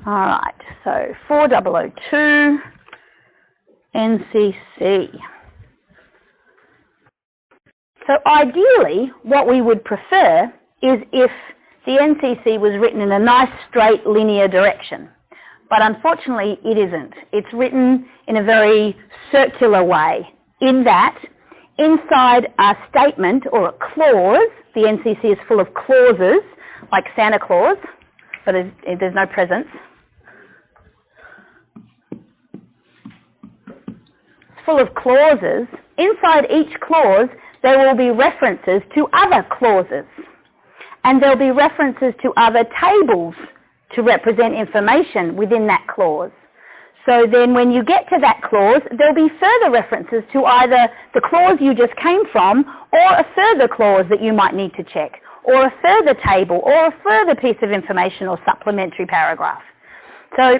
All right, so 4002 NCC. So ideally, what we would prefer is if the NCC was written in a nice, straight, linear direction. But unfortunately, it isn't. It's written in a very circular way, in that inside a statement or a clause, the NCC is full of clauses, like Santa Claus, but there's no presents. It's full of clauses. Inside each clause, there will be references to other clauses, and there'll be references to other tables to represent information within that clause. So then when you get to that clause, there'll be further references to either the clause you just came from, or a further clause that you might need to check, or a further table, or a further piece of information or supplementary paragraph. So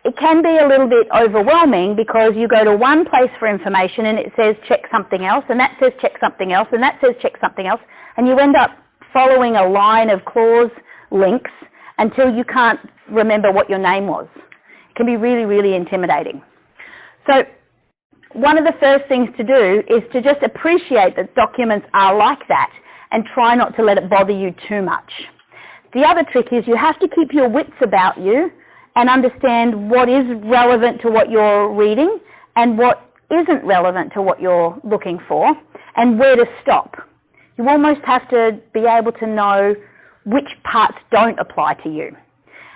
it can be a little bit overwhelming because you go to one place for information and it says check something else, and that says check something else, and that says check something else, and you end up following a line of clause links until you can't remember what your name was. It can be really, really intimidating. So one of the first things to do is to just appreciate that documents are like that and try not to let it bother you too much. The other trick is you have to keep your wits about you and understand what is relevant to what you're reading and what isn't relevant to what you're looking for, and where to stop. You almost have to be able to know which parts don't apply to you.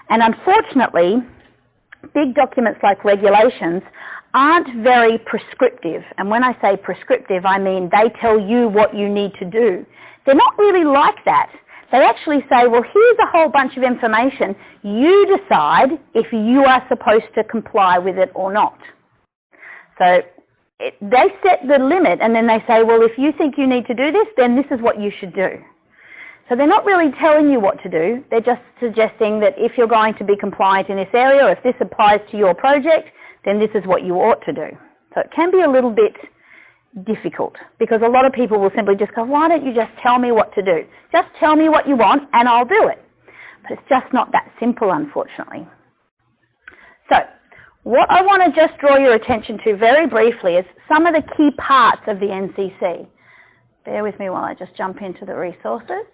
And unfortunately, big documents like regulations aren't very prescriptive. And when I say prescriptive, I mean they tell you what you need to do. They're not really like that. They actually say, well, here's a whole bunch of information. You decide if you are supposed to comply with it or not. So they set the limit, and then they say, well, if you think you need to do this, then this is what you should do. So they're not really telling you what to do. They're just suggesting that if you're going to be compliant in this area, or if this applies to your project, then this is what you ought to do. So it can be a little bit difficult, because a lot of people will simply just go, why don't you just tell me what to do? Just tell me what you want and I'll do it. But it's just not that simple, unfortunately. So what I want to just draw your attention to very briefly is some of the key parts of the NCC. Bear with me while I just jump into the resources.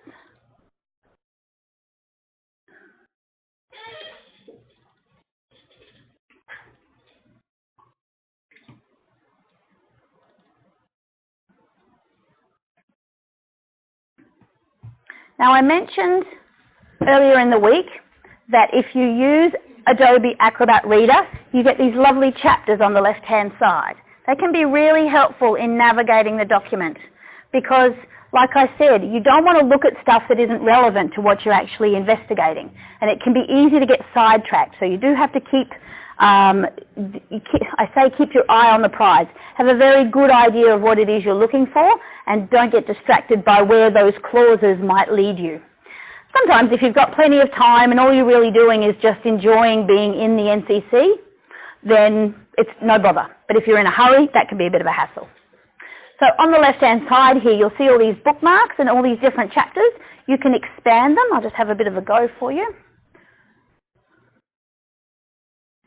Now, I mentioned earlier in the week that if you use Adobe Acrobat Reader, you get these lovely chapters on the left-hand side. They can be really helpful in navigating the document because, like I said, you don't want to look at stuff that isn't relevant to what you're actually investigating. And it can be easy to get sidetracked, so you do have to keep keep your eye on the prize. Have a very good idea of what it is you're looking for, and don't get distracted by where those clauses might lead you. Sometimes if you've got plenty of time and all you're really doing is just enjoying being in the NCC, then it's no bother. But if you're in a hurry, that can be a bit of a hassle. So on the left-hand side here, you'll see all these bookmarks and all these different chapters. You can expand them. I'll just have a bit of a go for you.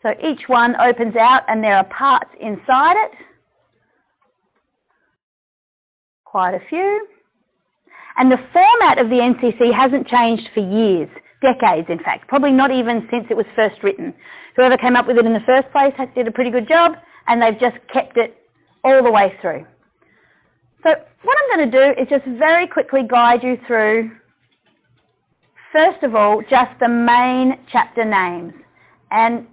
So each one opens out and there are parts inside it. Quite a few. And the format of the NCC hasn't changed for years, decades in fact, probably not even since it was first written. Whoever came up with it in the first place did a pretty good job, and they've just kept it all the way through. So what I'm going to do is just very quickly guide you through, first of all, just the main chapter names. And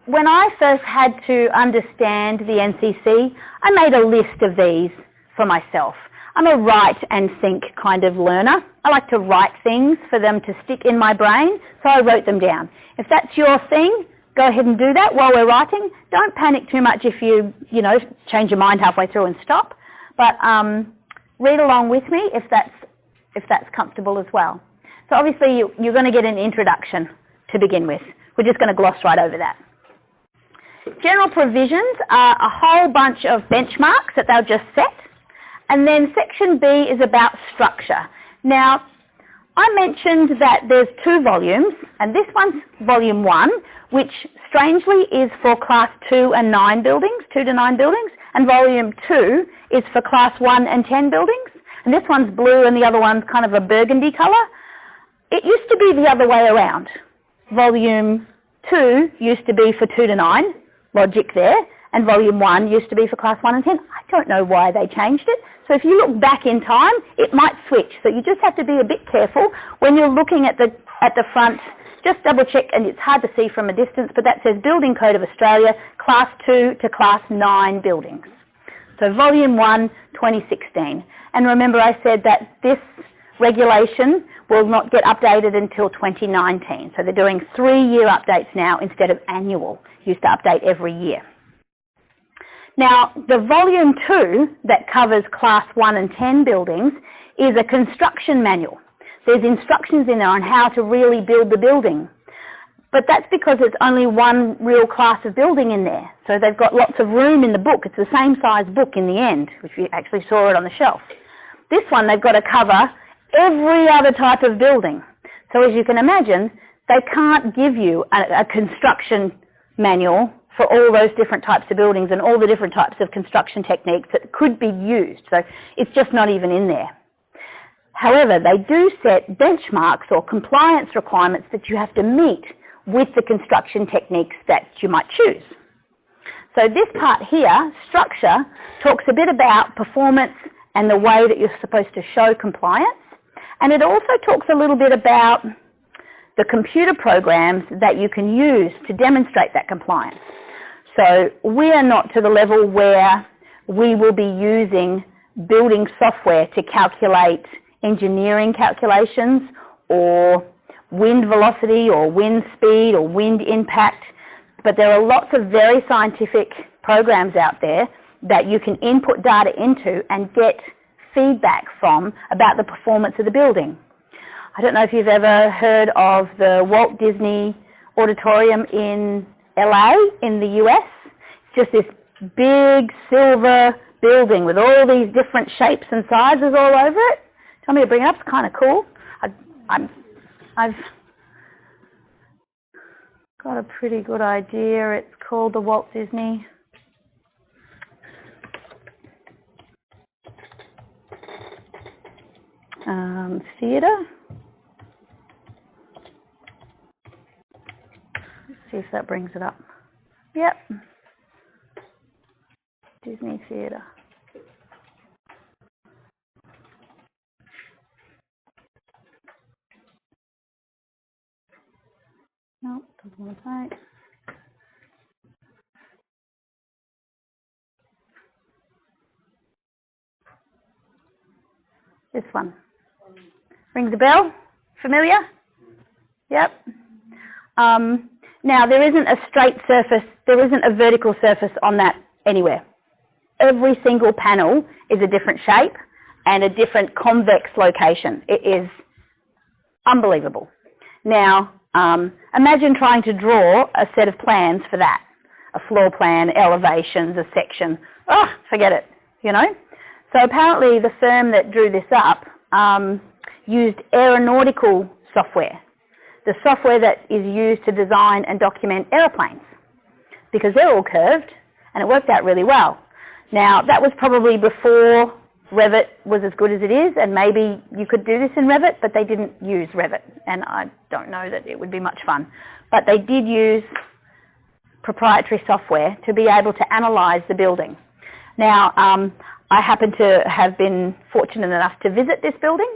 when I first had to understand the NCC, I made a list of these for myself. I'm a write and think kind of learner. I like to write things for them to stick in my brain, so I wrote them down. If that's your thing, go ahead and do that while we're writing. Don't panic too much if you change your mind halfway through and stop. But read along with me if that's comfortable as well. So obviously you're going to get an introduction to begin with. We're just going to gloss right over that. General provisions are a whole bunch of benchmarks that they'll just set. And then section B is about structure. Now, I mentioned that there's 2 volumes, And this one's volume 1, which strangely is for class 2 and 9 buildings, 2 to 9 buildings, and volume 2 is for class 1 and 10 buildings. And this one's blue and the other one's kind of a burgundy colour. It used to be the other way around. Volume 2 used to be for 2 to 9, logic there, and volume 1 used to be for class 1 and 10. I don't know why they changed it. So if you look back in time, it might switch. So you just have to be a bit careful when you're looking at the front. Just double check, and it's hard to see from a distance, but that says Building Code of Australia, class 2 to class 9 buildings. So volume 1, 2016. And remember I said that this regulation will not get updated until 2019. So they're doing 3-year updates now instead of annual. Used to update every year. Now, the volume 2 that covers class 1 and 10 buildings is a construction manual. There's instructions in there on how to really build the building. But that's because it's only one real class of building in there. So they've got lots of room in the book. It's the same size book in the end, if you actually saw it on the shelf. This one, they've got to cover every other type of building. So as you can imagine, they can't give you a construction manual for all those different types of buildings and all the different types of construction techniques that could be used. So it's just not even in there. However, they do set benchmarks or compliance requirements that you have to meet with the construction techniques that you might choose. So this part here, structure, talks a bit about performance and the way that you're supposed to show compliance. And it also talks a little bit about the computer programs that you can use to demonstrate that compliance. So we are not to the level where we will be using building software to calculate engineering calculations or wind velocity or wind speed or wind impact, but there are lots of very scientific programs out there that you can input data into and get feedback from about the performance of the building. I don't know if you've ever heard of the Walt Disney Auditorium in LA in the US. It's just this big silver building with all these different shapes and sizes all over it. Tell me to bring it up, it's kind of cool. I've got a pretty good idea. It's called the Walt Disney Theatre. Let's see if that brings it up. Yep. Disney Theatre. No, doesn't want to take. This one. Rings a bell? Familiar? Yep. Now, there isn't a straight surface, there isn't a vertical surface on that anywhere. Every single panel is a different shape and a different convex location. It is unbelievable. Now, imagine trying to draw a set of plans for that. A floor plan, elevations, a section. Oh, forget it, you know. So apparently the firm that drew this up used aeronautical software, the software that is used to design and document aeroplanes, because they're all curved, and it worked out really well. Now, that was probably before Revit was as good as it is, and maybe you could do this in Revit, but they didn't use Revit, and I don't know that it would be much fun. But they did use proprietary software to be able to analyse the building. Now, I happen to have been fortunate enough to visit this building,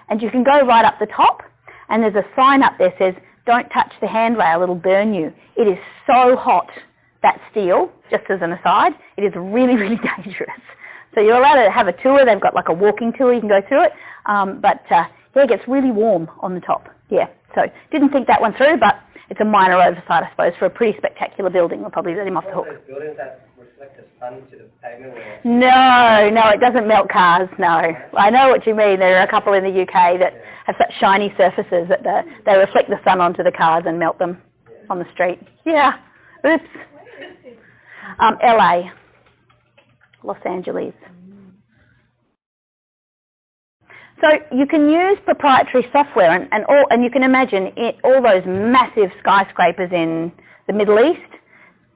and you can go right up the top, and there's a sign up there that says, "Don't touch the handrail, it'll burn you." It is so hot, that steel, just as an aside, it is really, really dangerous. So you're allowed to have a tour. They've got like a walking tour. You can go through it. Yeah, it gets really warm on the top. Yeah, so didn't think that one through, but it's a minor oversight, I suppose, for a pretty spectacular building. We'll probably let him off the hook. Buildings that reflect the sun to the pavement? No, it doesn't melt cars, no. I know what you mean. There are a couple in the UK that have such shiny surfaces that they reflect the sun onto the cars and melt them on the street. Yeah, oops. LA. Los Angeles. So you can use proprietary software, and you can imagine all those massive skyscrapers in the Middle East.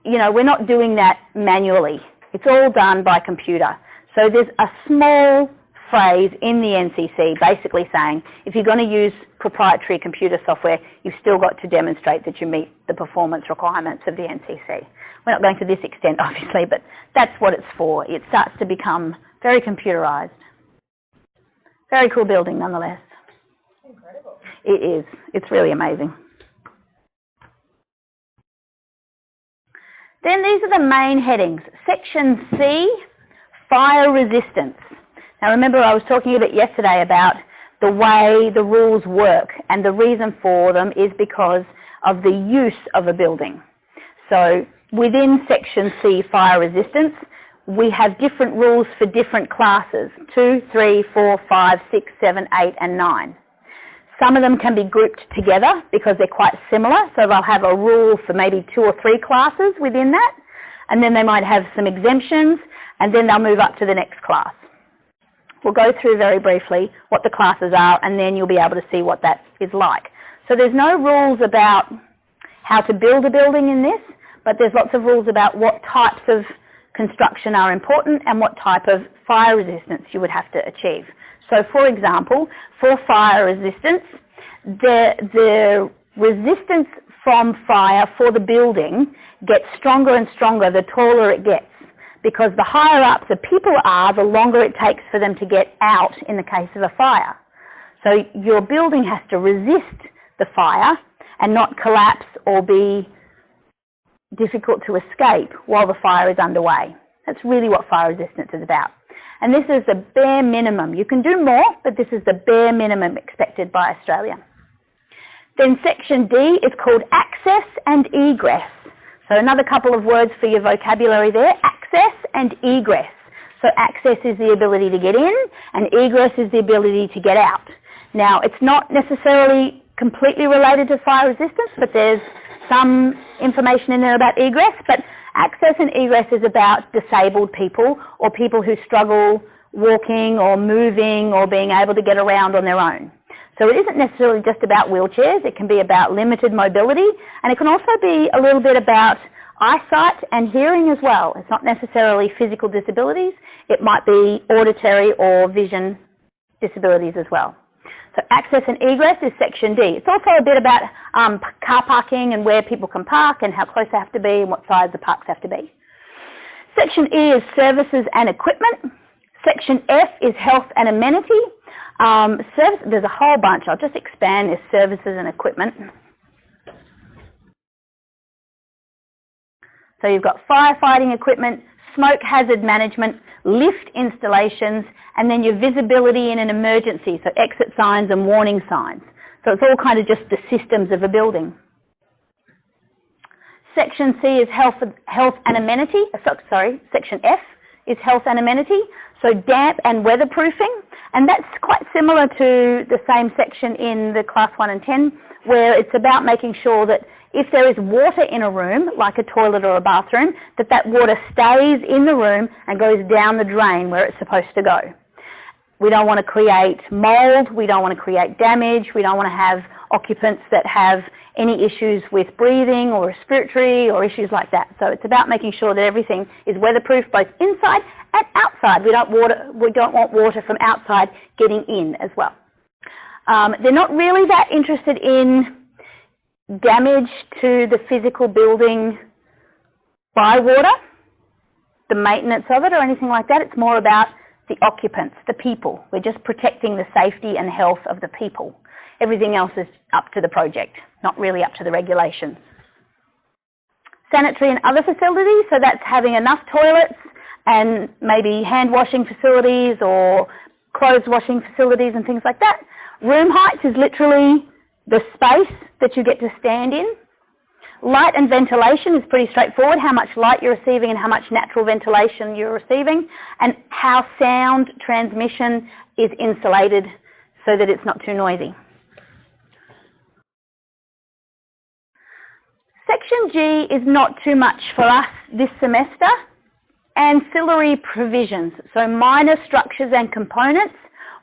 You know, we're not doing that manually. It's all done by computer. So there's a small phrase in the NCC basically saying if you're going to use proprietary computer software, you've still got to demonstrate that you meet the performance requirements of the NCC. We're not going to this extent, obviously, but that's what it's for. It starts to become very computerized. Very cool building, nonetheless. Incredible. It is. It's really amazing. Then these are the main headings. Section C, fire resistance. Now remember I was talking a bit yesterday about the way the rules work, and the reason for them is because of the use of a building. So within Section C, fire resistance, we have different rules for different classes, 2, 3, 4, 5, 6, 7, 8 and 9. Some of them can be grouped together because they're quite similar, so they'll have a rule for maybe 2 or 3 classes within that, and then they might have some exemptions, and then they'll move up to the next class. We'll go through very briefly what the classes are, and then you'll be able to see what that is like. So there's no rules about how to build a building in this, but there's lots of rules about what types of construction are important and what type of fire resistance you would have to achieve. So for example, for fire resistance, the resistance from fire for the building gets stronger and stronger the taller it gets, because the higher up the people are, the longer it takes for them to get out in the case of a fire. So your building has to resist the fire and not collapse or be difficult to escape while the fire is underway. That's really what fire resistance is about. And this is the bare minimum. You can do more, but this is the bare minimum expected by Australia. Then Section D is called access and egress. So another couple of words for your vocabulary there, access and egress. So access is the ability to get in, and egress is the ability to get out. Now, it's not necessarily completely related to fire resistance, but there's some information in there about egress, but access and egress is about disabled people or people who struggle walking or moving or being able to get around on their own. So it isn't necessarily just about wheelchairs, it can be about limited mobility, and it can also be a little bit about eyesight and hearing as well. It's not necessarily physical disabilities, it might be auditory or vision disabilities as well. So access and egress is Section D. It's also a bit about car parking and where people can park and how close they have to be and what size the parks have to be. Section E is services and equipment. Section F is health and amenity. There's a whole bunch. I'll just expand this services and equipment. So you've got firefighting equipment, smoke hazard management, lift installations, and then your visibility in an emergency, so exit signs and warning signs. So it's all kind of just the systems of a building. Section C is health and amenity. Section F is health and amenity, so damp and weatherproofing. And that's quite similar to the same section in the Class 1 and 10, where it's about making sure that if there is water in a room, like a toilet or a bathroom, that water stays in the room and goes down the drain where it's supposed to go. We don't want to create mould, we don't want to create damage, we don't want to have occupants that have any issues with breathing or respiratory or issues like that. So it's about making sure that everything is weatherproof both inside and outside. We don't want water from outside getting in as well. They're not really that interested in damage to the physical building by water, the maintenance of it or anything like that. It's more about the occupants, the people. We're just protecting the safety and health of the people. Everything else is up to the project, not really up to the regulations. Sanitary and other facilities, so that's having enough toilets and maybe hand washing facilities or clothes washing facilities and things like that. Room heights is literally the space that you get to stand in. Light and ventilation is pretty straightforward, how much light you're receiving and how much natural ventilation you're receiving, and how sound transmission is insulated so that it's not too noisy. Section G is not too much for us this semester. Ancillary provisions, so minor structures and components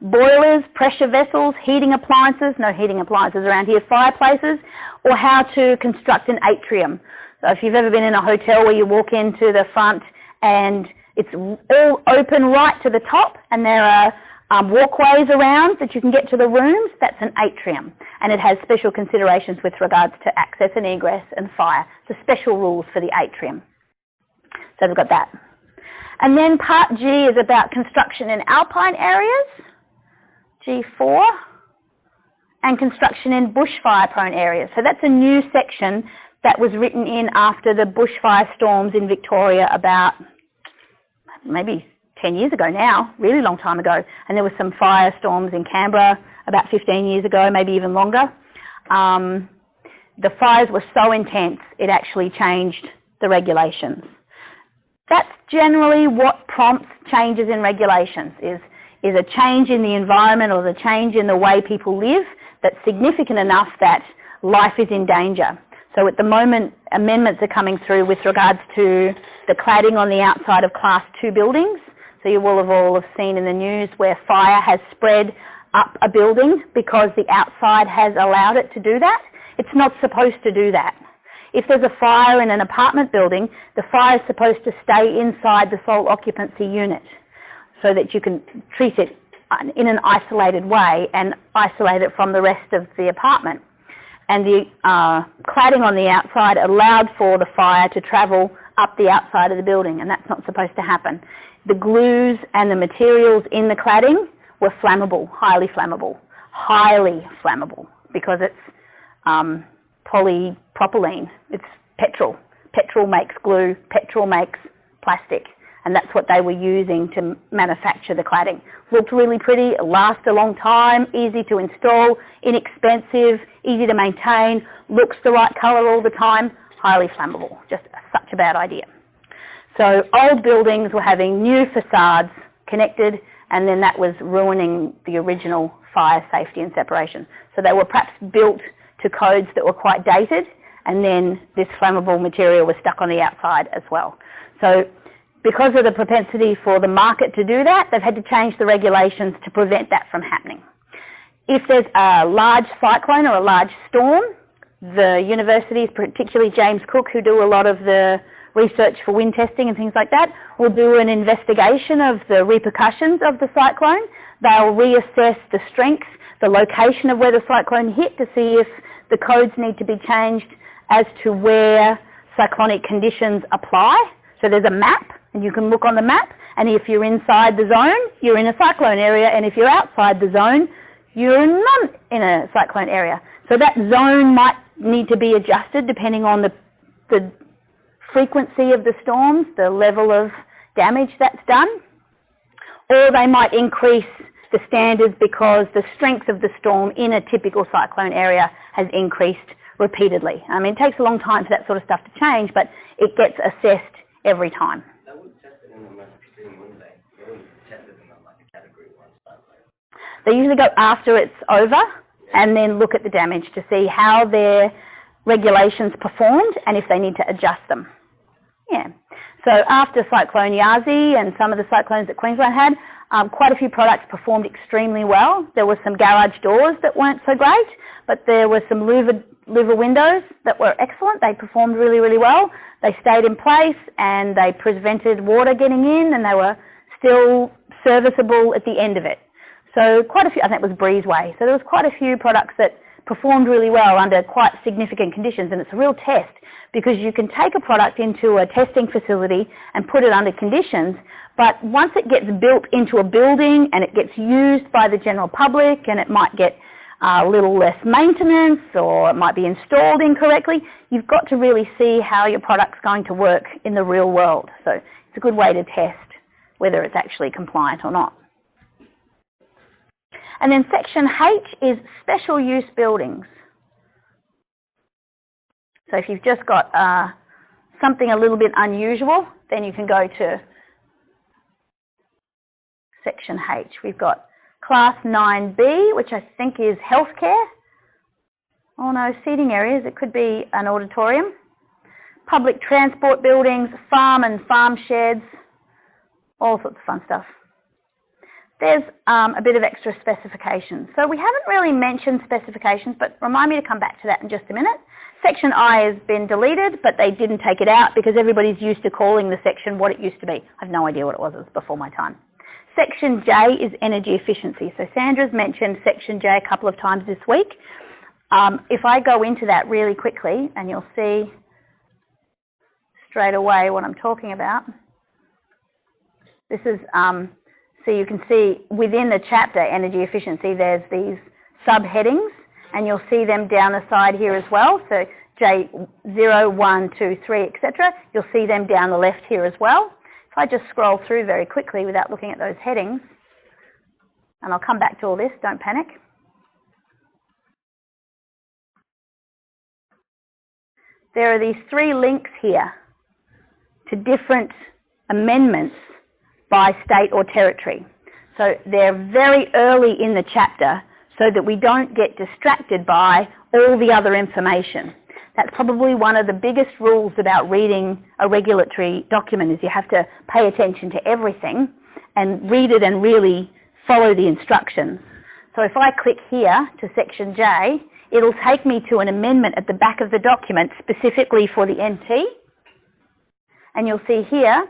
boilers, pressure vessels, heating appliances, no heating appliances around here, fireplaces, or how to construct an atrium. So if you've ever been in a hotel where you walk into the front and it's all open right to the top and there are walkways around that you can get to the rooms, that's an atrium. And it has special considerations with regards to access and egress and fire. So special rules for the atrium. So we've got that. And then part G is about construction in alpine areas, G4, and construction in bushfire-prone areas. So that's a new section that was written in after the bushfire storms in Victoria about maybe 10 years ago now, really long time ago. And there were some firestorms in Canberra about 15 years ago, maybe even longer. The fires were so intense, it actually changed the regulations. That's generally what prompts changes in regulations, is a change in the environment or the change in the way people live that's significant enough that life is in danger. So at the moment, amendments are coming through with regards to the cladding on the outside of Class 2 buildings. So you will have all seen in the news where fire has spread up a building because the outside has allowed it to do that. It's not supposed to do that. If there's a fire in an apartment building, the fire is supposed to stay inside the sole occupancy unit so that you can treat it in an isolated way and isolate it from the rest of the apartment. And the cladding on the outside allowed for the fire to travel up the outside of the building, and that's not supposed to happen. The glues and the materials in the cladding were flammable, highly flammable, because it's polypropylene. It's petrol. Petrol makes glue, petrol makes plastic, and that's what they were using to manufacture the cladding. Looked really pretty, lasts a long time, easy to install, inexpensive, easy to maintain, looks the right colour all the time, highly flammable. Just such a bad idea. So old buildings were having new facades connected, and then that was ruining the original fire safety and separation. So they were perhaps built to codes that were quite dated, and then this flammable material was stuck on the outside as well. So because of the propensity for the market to do that, they've had to change the regulations to prevent that from happening. If there's a large cyclone or a large storm, the universities, particularly James Cook, who do a lot of the research for wind testing and things like that, will do an investigation of the repercussions of the cyclone. They'll reassess the strength, the location of where the cyclone hit to see if the codes need to be changed as to where cyclonic conditions apply. So there's a map, and you can look on the map, and if you're inside the zone, you're in a cyclone area, and if you're outside the zone, you're not in a cyclone area. So that zone might need to be adjusted depending on the frequency of the storms, the level of damage that's done, or they might increase the standards because the strength of the storm in a typical cyclone area has increased repeatedly. I mean, it takes a long time for that sort of stuff to change, but it gets assessed every time. They would test it in the most extreme, wouldn't they? They wouldn't test it in like a category 1 cyclone. They usually go after it's over and then look at the damage to see how their regulations performed and if they need to adjust them. Yeah. So after Cyclone Yasi and some of the cyclones that Queensland had, quite a few products performed extremely well. There were some garage doors that weren't so great, but there were some louver windows that were excellent. They performed really, really well. They stayed in place and they prevented water getting in, and they were still serviceable at the end of it. So quite a few, I think it was Breezeway. So there was quite a few products that performed really well under quite significant conditions, and it's a real test because you can take a product into a testing facility and put it under conditions, but once it gets built into a building and it gets used by the general public and it might get a little less maintenance or it might be installed incorrectly, you've got to really see how your product's going to work in the real world. So it's a good way to test whether it's actually compliant or not. And then section H is special use buildings. So if you've just got something a little bit unusual, then you can go to section H. We've got class 9B, which I think is healthcare. Oh no, seating areas, it could be an auditorium. Public transport buildings, farm and farm sheds, all sorts of fun stuff. there's a bit of extra specifications. So we haven't really mentioned specifications, but remind me to come back to that in just a minute. Section I has been deleted, but they didn't take it out because everybody's used to calling the section what it used to be. I have no idea what it was before my time. Section J is energy efficiency. So Sandra's mentioned Section J a couple of times this week. If I go into that really quickly, and you'll see straight away what I'm talking about. This is, so you can see within the chapter, energy efficiency, there's these subheadings, and you'll see them down the side here as well. So J0, 1, 2, 3, etc. You'll see them down the left here as well. If I just scroll through very quickly without looking at those headings, and I'll come back to all this, don't panic. There are these 3 links here to different amendments by state or territory. So they're very early in the chapter so that we don't get distracted by all the other information. That's probably one of the biggest rules about reading a regulatory document, is you have to pay attention to everything and read it and really follow the instructions. So if I click here to Section J, it'll take me to an amendment at the back of the document specifically for the NT. And you'll see here,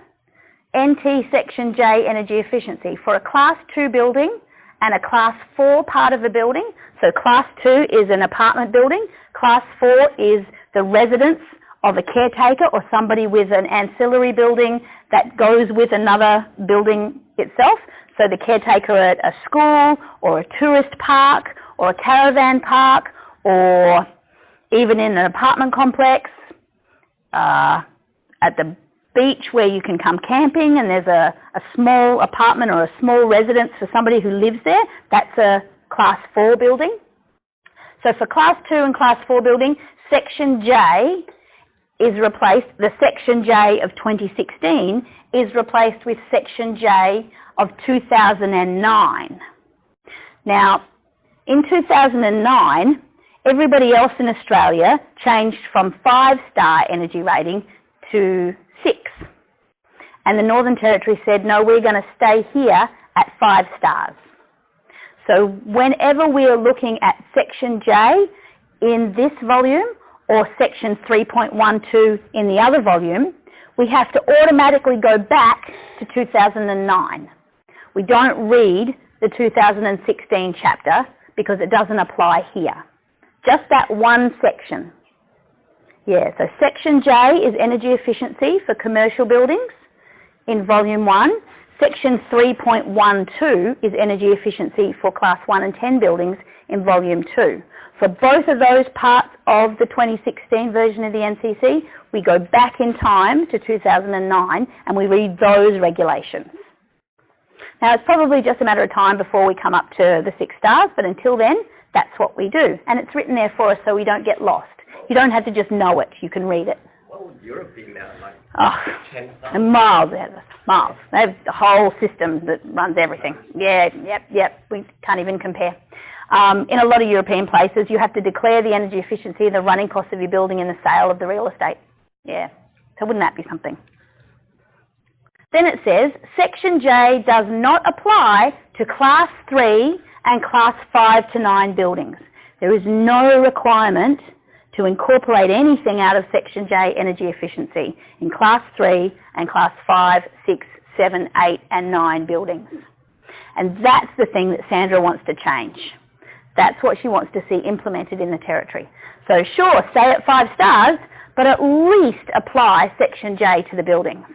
NT Section J, energy efficiency. For a Class 2 building and a Class 4 part of the building, so Class 2 is an apartment building, Class 4 is the residence of a caretaker or somebody with an ancillary building that goes with another building itself. So the caretaker at a school or a tourist park or a caravan park, or even in an apartment complex, at the beach where you can come camping and there's a small apartment or a small residence for somebody who lives there, that's a Class 4 building. So for Class 2 and Class 4 building, Section J is replaced, the Section J of 2016 is replaced with Section J of 2009. Now, in 2009, everybody else in Australia changed from 5-star energy rating to 6. And the Northern Territory said, no, we're going to stay here at 5 stars. So whenever we are looking at Section J in this volume or Section 3.12 in the other volume, we have to automatically go back to 2009. We don't read the 2016 chapter because it doesn't apply here. Just that one section. Yeah, so Section J is energy efficiency for commercial buildings in Volume 1. Section 3.12 is energy efficiency for Class 1 and 10 buildings in Volume 2. For both of those parts of the 2016 version of the NCC, we go back in time to 2009 and we read those regulations. Now, it's probably just a matter of time before we come up to the 6 stars, but until then, that's what we do. And it's written there for us so we don't get lost. You don't have to just know it, you can read it. What would Europe be now, like 10 stars? And miles ahead of us, miles. They have the whole system that runs everything. Yeah, yep, we can't even compare. In a lot of European places, you have to declare the energy efficiency, the running cost of your building and the sale of the real estate. Yeah, so wouldn't that be something? Then it says, Section J does not apply to Class 3 and Class 5 to 9 buildings. There is no requirement to incorporate anything out of Section J energy efficiency in Class 3 and Class 5, 6, 7, 8 and 9 buildings. And that's the thing that Sandra wants to change. That's what she wants to see implemented in the Territory. So sure, stay at 5 stars, but at least apply Section J to the buildings.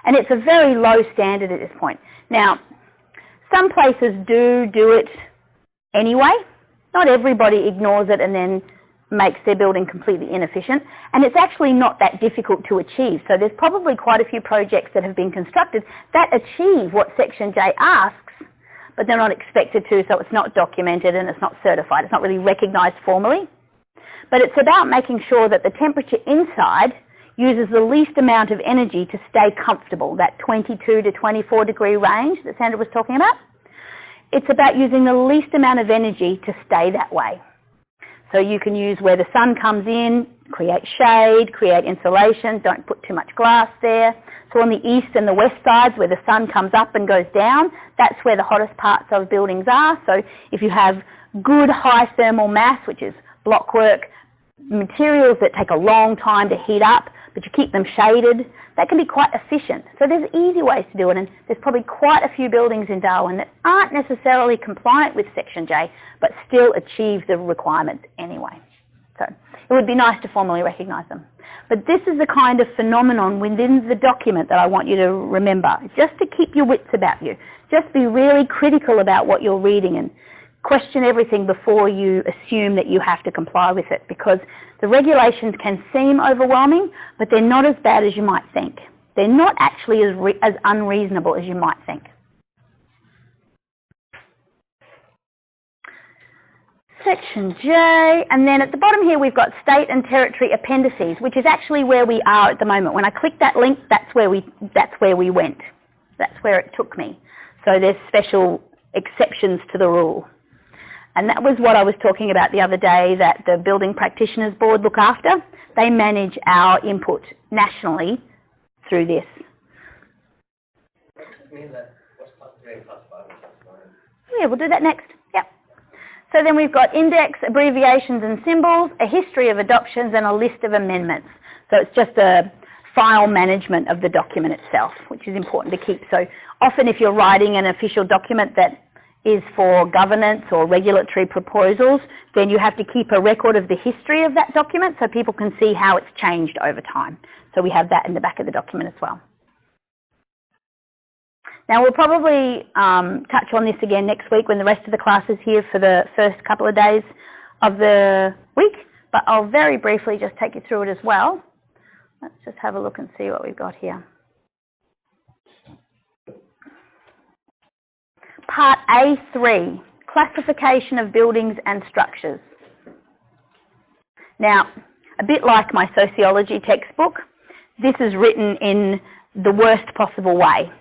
And it's a very low standard at this point. Now, some places do it anyway. Not everybody ignores it and then makes their building completely inefficient. And it's actually not that difficult to achieve. So there's probably quite a few projects that have been constructed that achieve what Section J asks, but they're not expected to, so it's not documented and it's not certified. It's not really recognised formally. But it's about making sure that the temperature inside uses the least amount of energy to stay comfortable, that 22 to 24 degree range that Sandra was talking about. It's about using the least amount of energy to stay that way. So you can use where the sun comes in, create shade, create insulation, don't put too much glass there. So on the east and the west sides where the sun comes up and goes down, that's where the hottest parts of buildings are. So if you have good high thermal mass, which is blockwork, materials that take a long time to heat up, but you keep them shaded, that can be quite efficient. So there's easy ways to do it, and there's probably quite a few buildings in Darwin that aren't necessarily compliant with Section J, but still achieve the requirements anyway. So it would be nice to formally recognise them. But this is the kind of phenomenon within the document that I want you to remember, just to keep your wits about you. Just be really critical about what you're reading and question everything before you assume that you have to comply with it, because the regulations can seem overwhelming, but they're not as bad as you might think. They're not actually as unreasonable as you might think. Section J, and then at the bottom here we've got state and territory appendices, which is actually where we are at the moment. When I clicked that link, that's where we went. That's where it took me. So there's special exceptions to the rule. And that was what I was talking about the other day, that the Building Practitioners Board look after. They manage our input nationally through this. Yeah, we'll do that next. Yep. So then we've got index, abbreviations and symbols, a history of adoptions and a list of amendments. So it's just a file management of the document itself, which is important to keep. So often if you're writing an official document that is for governance or regulatory proposals, then you have to keep a record of the history of that document so people can see how it's changed over time. So we have that in the back of the document as well. Now we'll probably touch on this again next week when the rest of the class is here for the first couple of days of the week, but I'll very briefly just take you through it as well. Let's just have a look and see what we've got here. Part A3, classification of buildings and structures. Now, a bit like my sociology textbook, this is written in the worst possible way.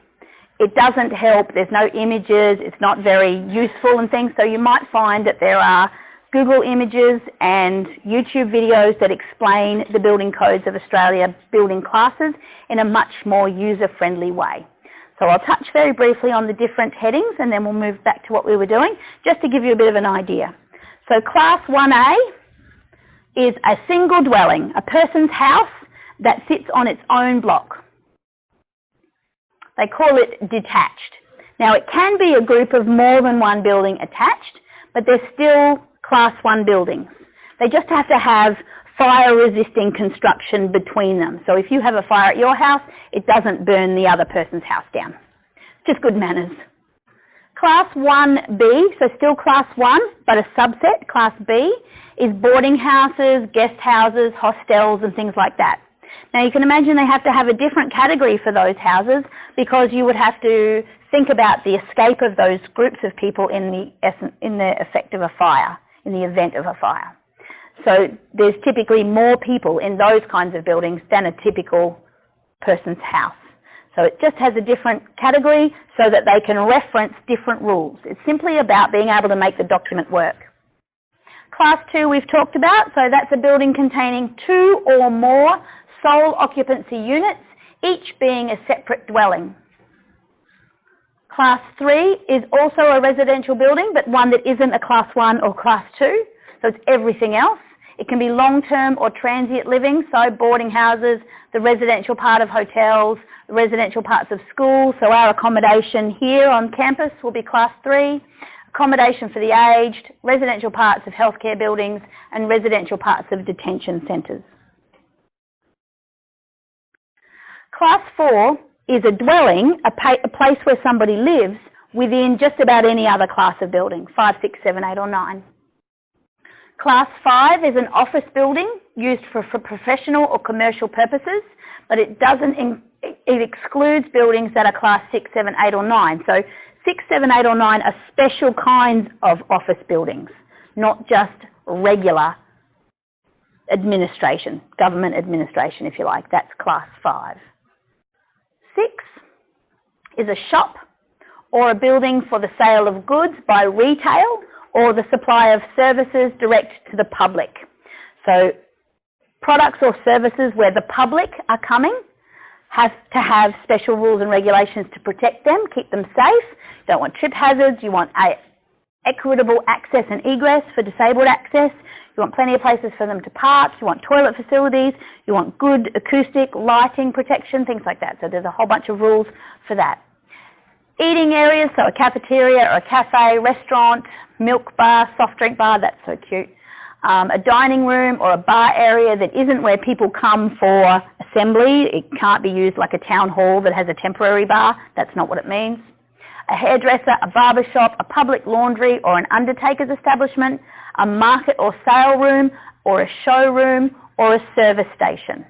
It doesn't help, there's no images, it's not very useful and things, so you might find that there are Google images and YouTube videos that explain the building codes of Australia building classes in a much more user-friendly way. So I'll touch very briefly on the different headings and then we'll move back to what we were doing, just to give you a bit of an idea. So Class 1A is a single dwelling, a person's house that sits on its own block. They call it detached. Now it can be a group of more than one building attached, but they're still Class 1 buildings. They just have to have fire-resisting construction between them. So if you have a fire at your house, it doesn't burn the other person's house down. Just good manners. Class 1B, so still Class 1, but a subset, Class B, is boarding houses, guest houses, hostels and things like that. Now you can imagine they have to have a different category for those houses because you would have to think about the escape of those groups of people in the effect of a fire, in the event of a fire. So there's typically more people in those kinds of buildings than a typical person's house. So it just has a different category so that they can reference different rules. It's simply about being able to make the document work. Class 2 we've talked about, so that's a building containing 2 or more sole occupancy units, each being a separate dwelling. Class 3 is also a residential building, but one that isn't a Class 1 or Class 2, so it's everything else. It can be long-term or transient living, so boarding houses, the residential part of hotels, the residential parts of schools. So our accommodation here on campus will be Class 3, accommodation for the aged, residential parts of healthcare buildings, and residential parts of detention centres. Class 4 is a dwelling, a place where somebody lives within just about any other class of building, 5, 6, 7, 8 or 9. Class 5 is an office building used for professional or commercial purposes, but it excludes buildings that are Class 6, 7, 8 or 9. So 6, 7, 8 or 9 are special kinds of office buildings, not just regular administration, government administration if you like. That's Class 5. 6 is a shop or a building for the sale of goods by retail or the supply of services direct to the public. So products or services where the public are coming. have to have special rules and regulations to protect them, keep them safe. You don't want trip hazards. You want equitable access and egress for disabled access. You want plenty of places for them to park. You want toilet facilities. You want good acoustic, lighting protection, things like that. So there's a whole bunch of rules for that. Eating areas, so a cafeteria or a cafe, restaurant, milk bar, soft drink bar, that's so cute. A dining room or a bar area that isn't where people come for assembly. It can't be used like a town hall that has a temporary bar. That's not what it means. A hairdresser, a barber shop, a public laundry or an undertaker's establishment, a market or sale room or a showroom or a service station.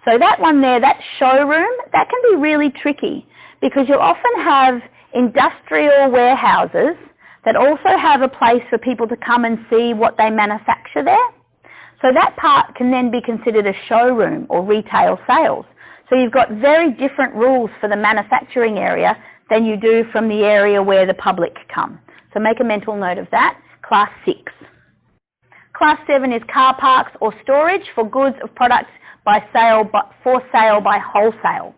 So that one there, that showroom, that can be really tricky because you'll often have industrial warehouses that also have a place for people to come and see what they manufacture there. So that part can then be considered a showroom or retail sales. So you've got very different rules for the manufacturing area than you do from the area where the public come. So make a mental note of that. Class 6. Class 7 is car parks or storage for goods or products for sale by wholesale.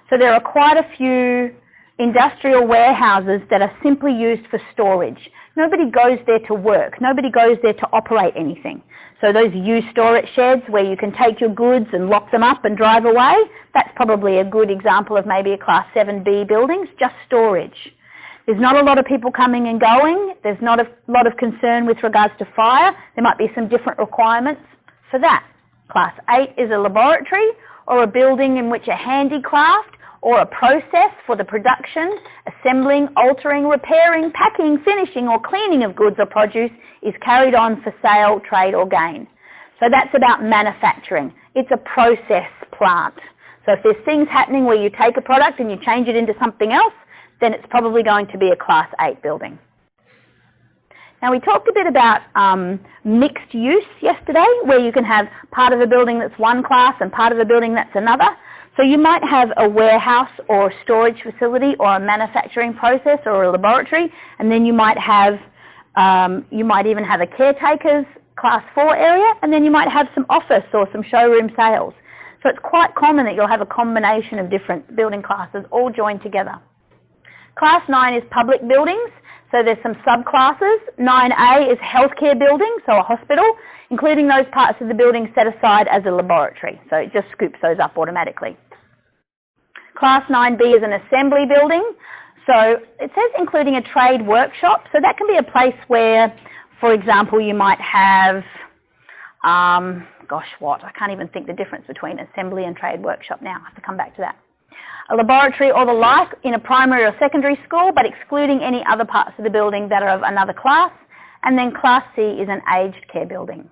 So there are quite a few industrial warehouses that are simply used for storage. Nobody goes there to work. Nobody goes there to operate anything. So those used storage sheds where you can take your goods and lock them up and drive away, that's probably a good example of maybe a Class 7B buildings, just storage. There's not a lot of people coming and going. There's not a lot of concern with regards to fire. There might be some different requirements for that. Class 8 is a laboratory or a building in which a handicraft or a process for the production, assembling, altering, repairing, packing, finishing or cleaning of goods or produce is carried on for sale, trade or gain. So that's about manufacturing. It's a process plant. So if there's things happening where you take a product and you change it into something else, then it's probably going to be a Class 8 building. Now we talked a bit about mixed use yesterday, where you can have part of a building that's one class and part of a building that's another. So you might have a warehouse or a storage facility or a manufacturing process or a laboratory, and then you might have, you might even have a caretaker's Class 4 area, and then you might have some office or some showroom sales. So it's quite common that you'll have a combination of different building classes all joined together. Class 9 is public buildings, so there's some subclasses. 9A is healthcare buildings, so a hospital, including those parts of the building set aside as a laboratory. So it just scoops those up automatically. Class 9B is an assembly building. So it says including a trade workshop. So that can be a place where, for example, you might have, I can't even think the difference between assembly and trade workshop now. I have to come back to that. A laboratory or the like in a primary or secondary school, but excluding any other parts of the building that are of another class. And then Class C is an aged care building.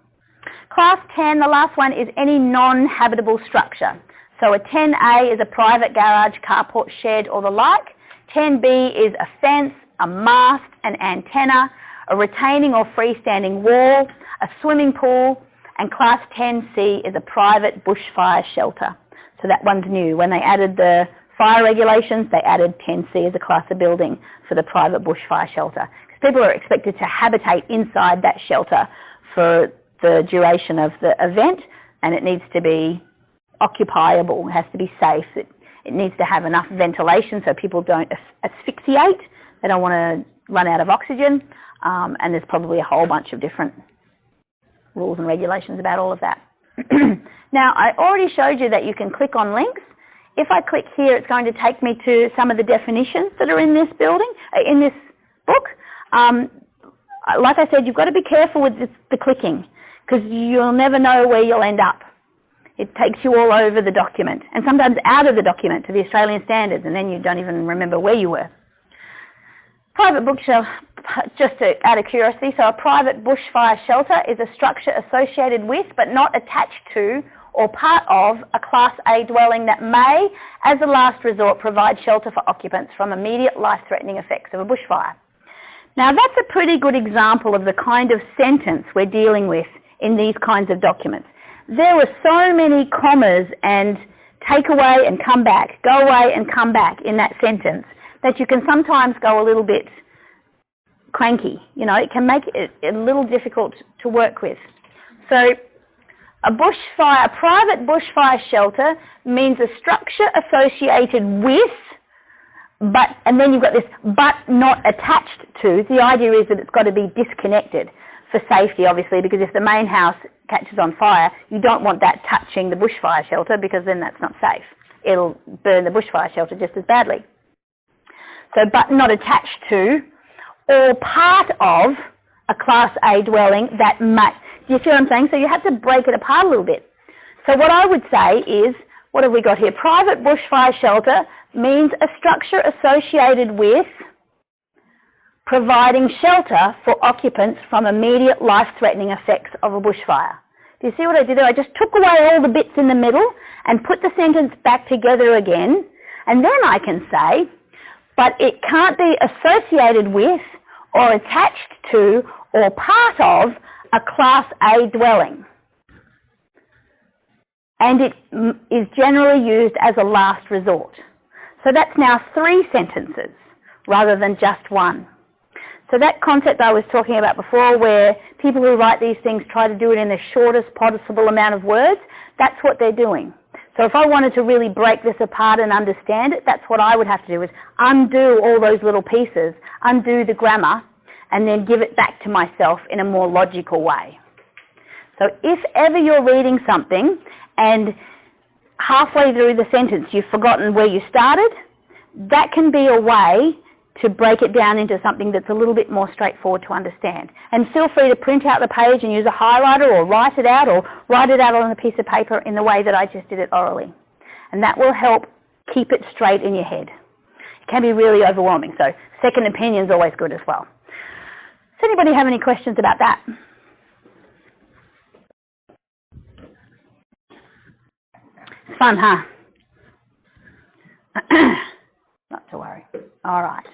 Class 10, the last one, is any non-habitable structure. So a 10A is a private garage, carport, shed or the like. 10B is a fence, a mast, an antenna, a retaining or freestanding wall, a swimming pool, and Class 10C is a private bushfire shelter. So that one's new. When they added the fire regulations, they added 10C as a class of building for the private bushfire shelter. Because people are expected to habitate inside that shelter for the duration of the event, and it needs to be occupiable. It has to be safe. It needs to have enough ventilation so people don't asphyxiate. They don't want to run out of oxygen, and there's probably a whole bunch of different rules and regulations about all of that. Now, I already showed you that you can click on links. If I click here, it's going to take me to some of the definitions that are in this building, in this book. Like I said, you've got to be careful with the clicking because you'll never know where you'll end up. It takes you all over the document and sometimes out of the document to the Australian standards, and then you don't even remember where you were. Private bookshelf, just out of curiosity, so a private bushfire shelter is a structure associated with but not attached to or part of a Class A dwelling that may, as a last resort, provide shelter for occupants from immediate life-threatening effects of a bushfire. Now that's a pretty good example of the kind of sentence we're dealing with in these kinds of documents. There were so many commas and take away and come back, go away and come back in that sentence that you can sometimes go a little bit cranky. You know, it can make it a little difficult to work with. So A private bushfire shelter means a structure associated with, and then you've got this, but not attached to. The idea is that it's got to be disconnected for safety, obviously, because if the main house catches on fire, you don't want that touching the bushfire shelter, because then that's not safe. It'll burn the bushfire shelter just as badly. So, but not attached to, or part of a Class A dwelling that might. Do you see what I'm saying? So you have to break it apart a little bit. So what I would say is, what have we got here? Private bushfire shelter means a structure associated with providing shelter for occupants from immediate life-threatening effects of a bushfire. Do you see what I did there? I just took away all the bits in the middle and put the sentence back together again, and then I can say, but it can't be associated with or attached to or part of a Class A dwelling. And it is generally used as a last resort. So that's now 3 sentences rather than just one. So that concept I was talking about before, where people who write these things try to do it in the shortest possible amount of words, that's what they're doing. So if I wanted to really break this apart and understand it, that's what I would have to do, is undo all those little pieces, undo the grammar, and then give it back to myself in a more logical way. So if ever you're reading something and halfway through the sentence you've forgotten where you started, that can be a way to break it down into something that's a little bit more straightforward to understand. And feel free to print out the page and use a highlighter, or write it out on a piece of paper in the way that I just did it orally. And that will help keep it straight in your head. It can be really overwhelming, so second opinion is always good as well. Does anybody have any questions about that? It's fun, huh? Not to worry. All right.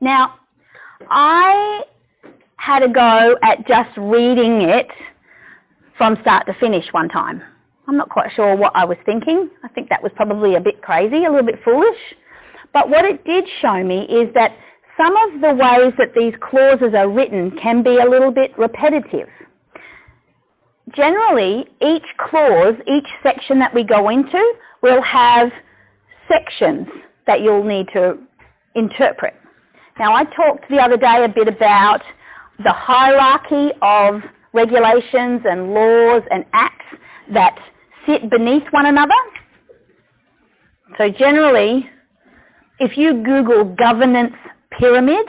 Now, I had a go at just reading it from start to finish one time. I'm not quite sure what I was thinking. I think that was probably a bit crazy, a little bit foolish. But what it did show me is that some of the ways that these clauses are written can be a little bit repetitive. Generally, each clause, each section that we go into, will have sections that you'll need to interpret. Now, I talked the other day a bit about the hierarchy of regulations and laws and acts that sit beneath one another. So generally, if you Google governance pyramid,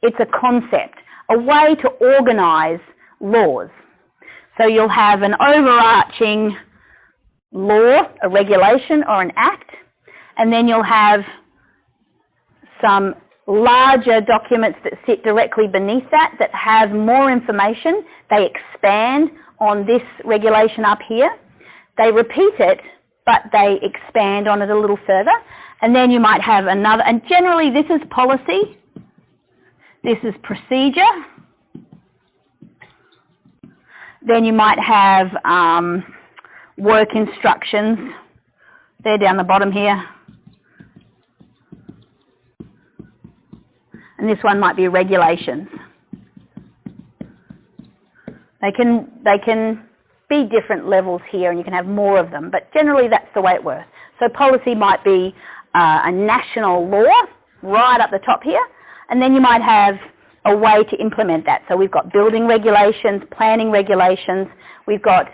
it's a concept, a way to organize laws. So you'll have an overarching law, a regulation or an act, and then you'll have some larger documents that sit directly beneath that have more information. They expand on this regulation up here. They repeat it, but they expand on it a little further. And then you might have another, and generally this is policy, this is procedure. Then you might have work instructions. They're down the bottom here. And this one might be regulations. They can be different levels here, and you can have more of them, but generally that's the way it works. So policy might be a national law right up the top here, and then you might have a way to implement that. So we've got building regulations, planning regulations, we've got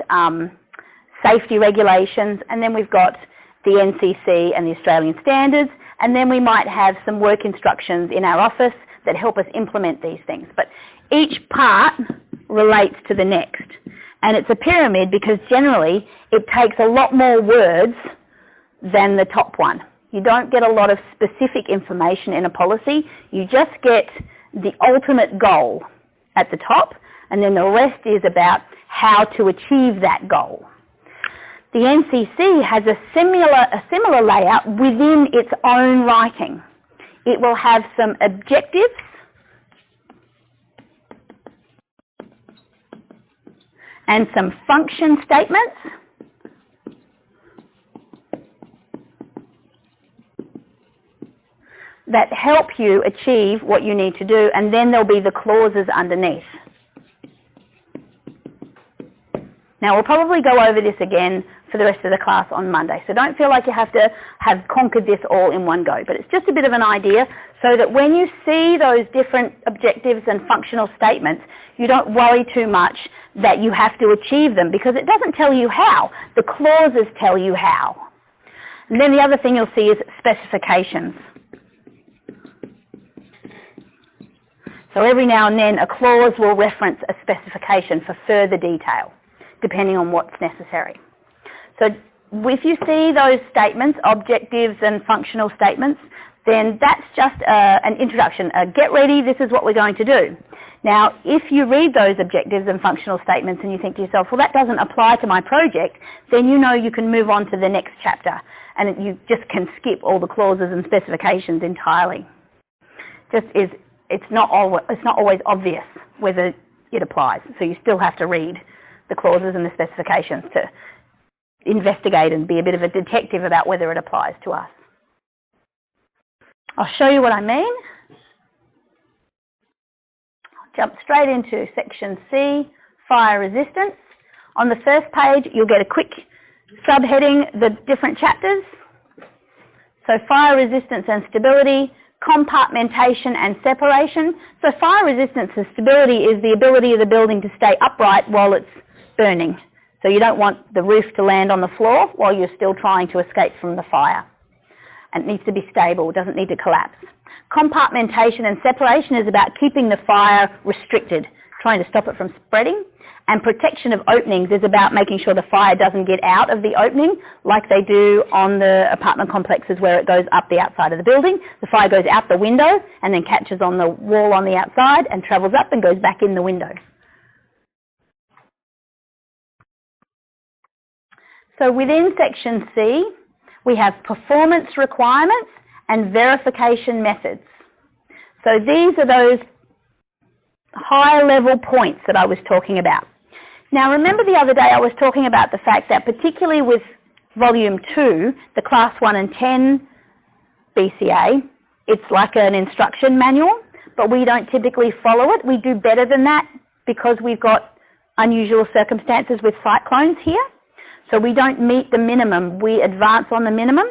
safety regulations, and then we've got the NCC and the Australian standards, and then we might have some work instructions in our office that help us implement these things. But each part relates to the next. And it's a pyramid because generally it takes a lot more words than the top one. You don't get a lot of specific information in a policy. You just get the ultimate goal at the top, and then the rest is about how to achieve that goal. The NCC has a similar layout within its own writing. It will have some objectives and some function statements that help you achieve what you need to do, and then there'll be the clauses underneath. Now, we'll probably go over this again for the rest of the class on Monday, so don't feel like you have to have conquered this all in one go, but it's just a bit of an idea so that when you see those different objectives and functional statements, you don't worry too much that you have to achieve them, because it doesn't tell you how. The clauses tell you how. And then the other thing you'll see is specifications. So every now and then a clause will reference a specification for further detail, depending on what's necessary. So if you see those statements, objectives and functional statements, then that's just an introduction. Get ready, this is what we're going to do. Now, if you read those objectives and functional statements and you think to yourself, well, that doesn't apply to my project, then you know you can move on to the next chapter, and you just can skip all the clauses and specifications entirely. It's not always obvious whether it applies, so you still have to read the clauses and the specifications to investigate and be a bit of a detective about whether it applies to us. I'll show you what I mean. I'll jump straight into section C, fire resistance. On the first page, you'll get a quick subheading, the different chapters. So fire resistance and stability, compartmentation and separation. So fire resistance and stability is the ability of the building to stay upright while it's burning. So you don't want the roof to land on the floor while you're still trying to escape from the fire. And it needs to be stable, it doesn't need to collapse. Compartmentation and separation is about keeping the fire restricted, trying to stop it from spreading. And protection of openings is about making sure the fire doesn't get out of the opening like they do on the apartment complexes where it goes up the outside of the building. The fire goes out the window and then catches on the wall on the outside and travels up and goes back in the window. So within section C, we have performance requirements and verification methods. So these are those higher level points that I was talking about. Now remember the other day I was talking about the fact that particularly with volume 2, the class 1 and 10 BCA, it's like an instruction manual, but we don't typically follow it. We do better than that because we've got unusual circumstances with cyclones here. So we don't meet the minimum, we advance on the minimum.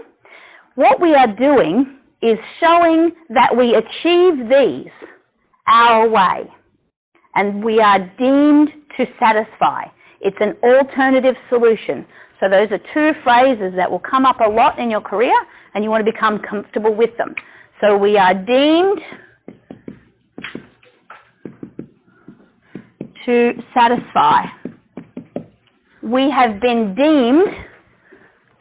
What we are doing is showing that we achieve these our way, and we are deemed to satisfy. It's an alternative solution. So those are two phrases that will come up a lot in your career, and you want to become comfortable with them. So we are deemed to satisfy. We have been deemed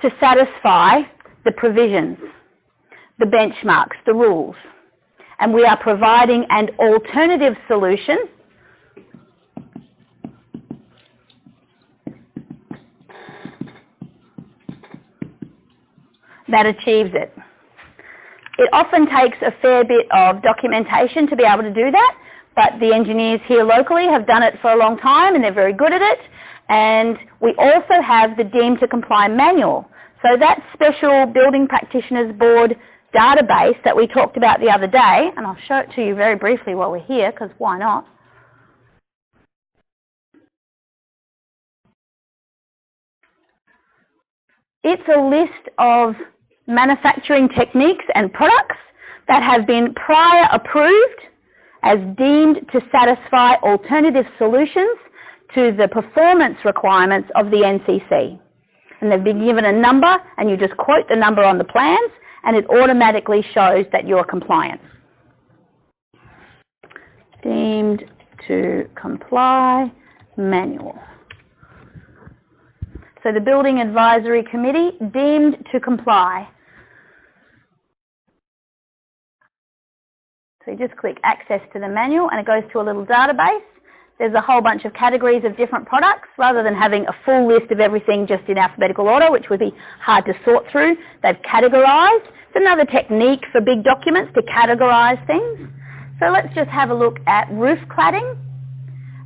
to satisfy the provisions, the benchmarks, the rules, and we are providing an alternative solution that achieves it. It often takes a fair bit of documentation to be able to do that, but the engineers here locally have done it for a long time and they're very good at it. And we also have the Deemed to Comply manual. So that special Building Practitioners Board database that we talked about the other day, and I'll show it to you very briefly while we're here, because why not? It's a list of manufacturing techniques and products that have been prior approved as deemed to satisfy alternative solutions to the performance requirements of the NCC. And they've been given a number, and you just quote the number on the plans, and it automatically shows that you're compliant. Deemed to Comply Manual. So the Building Advisory Committee, deemed to comply. So you just click Access to the Manual, and it goes to a little database. There's a whole bunch of categories of different products. Rather than having a full list of everything just in alphabetical order, which would be hard to sort through, they've categorized. It's another technique for big documents to categorize things. So let's just have a look at roof cladding.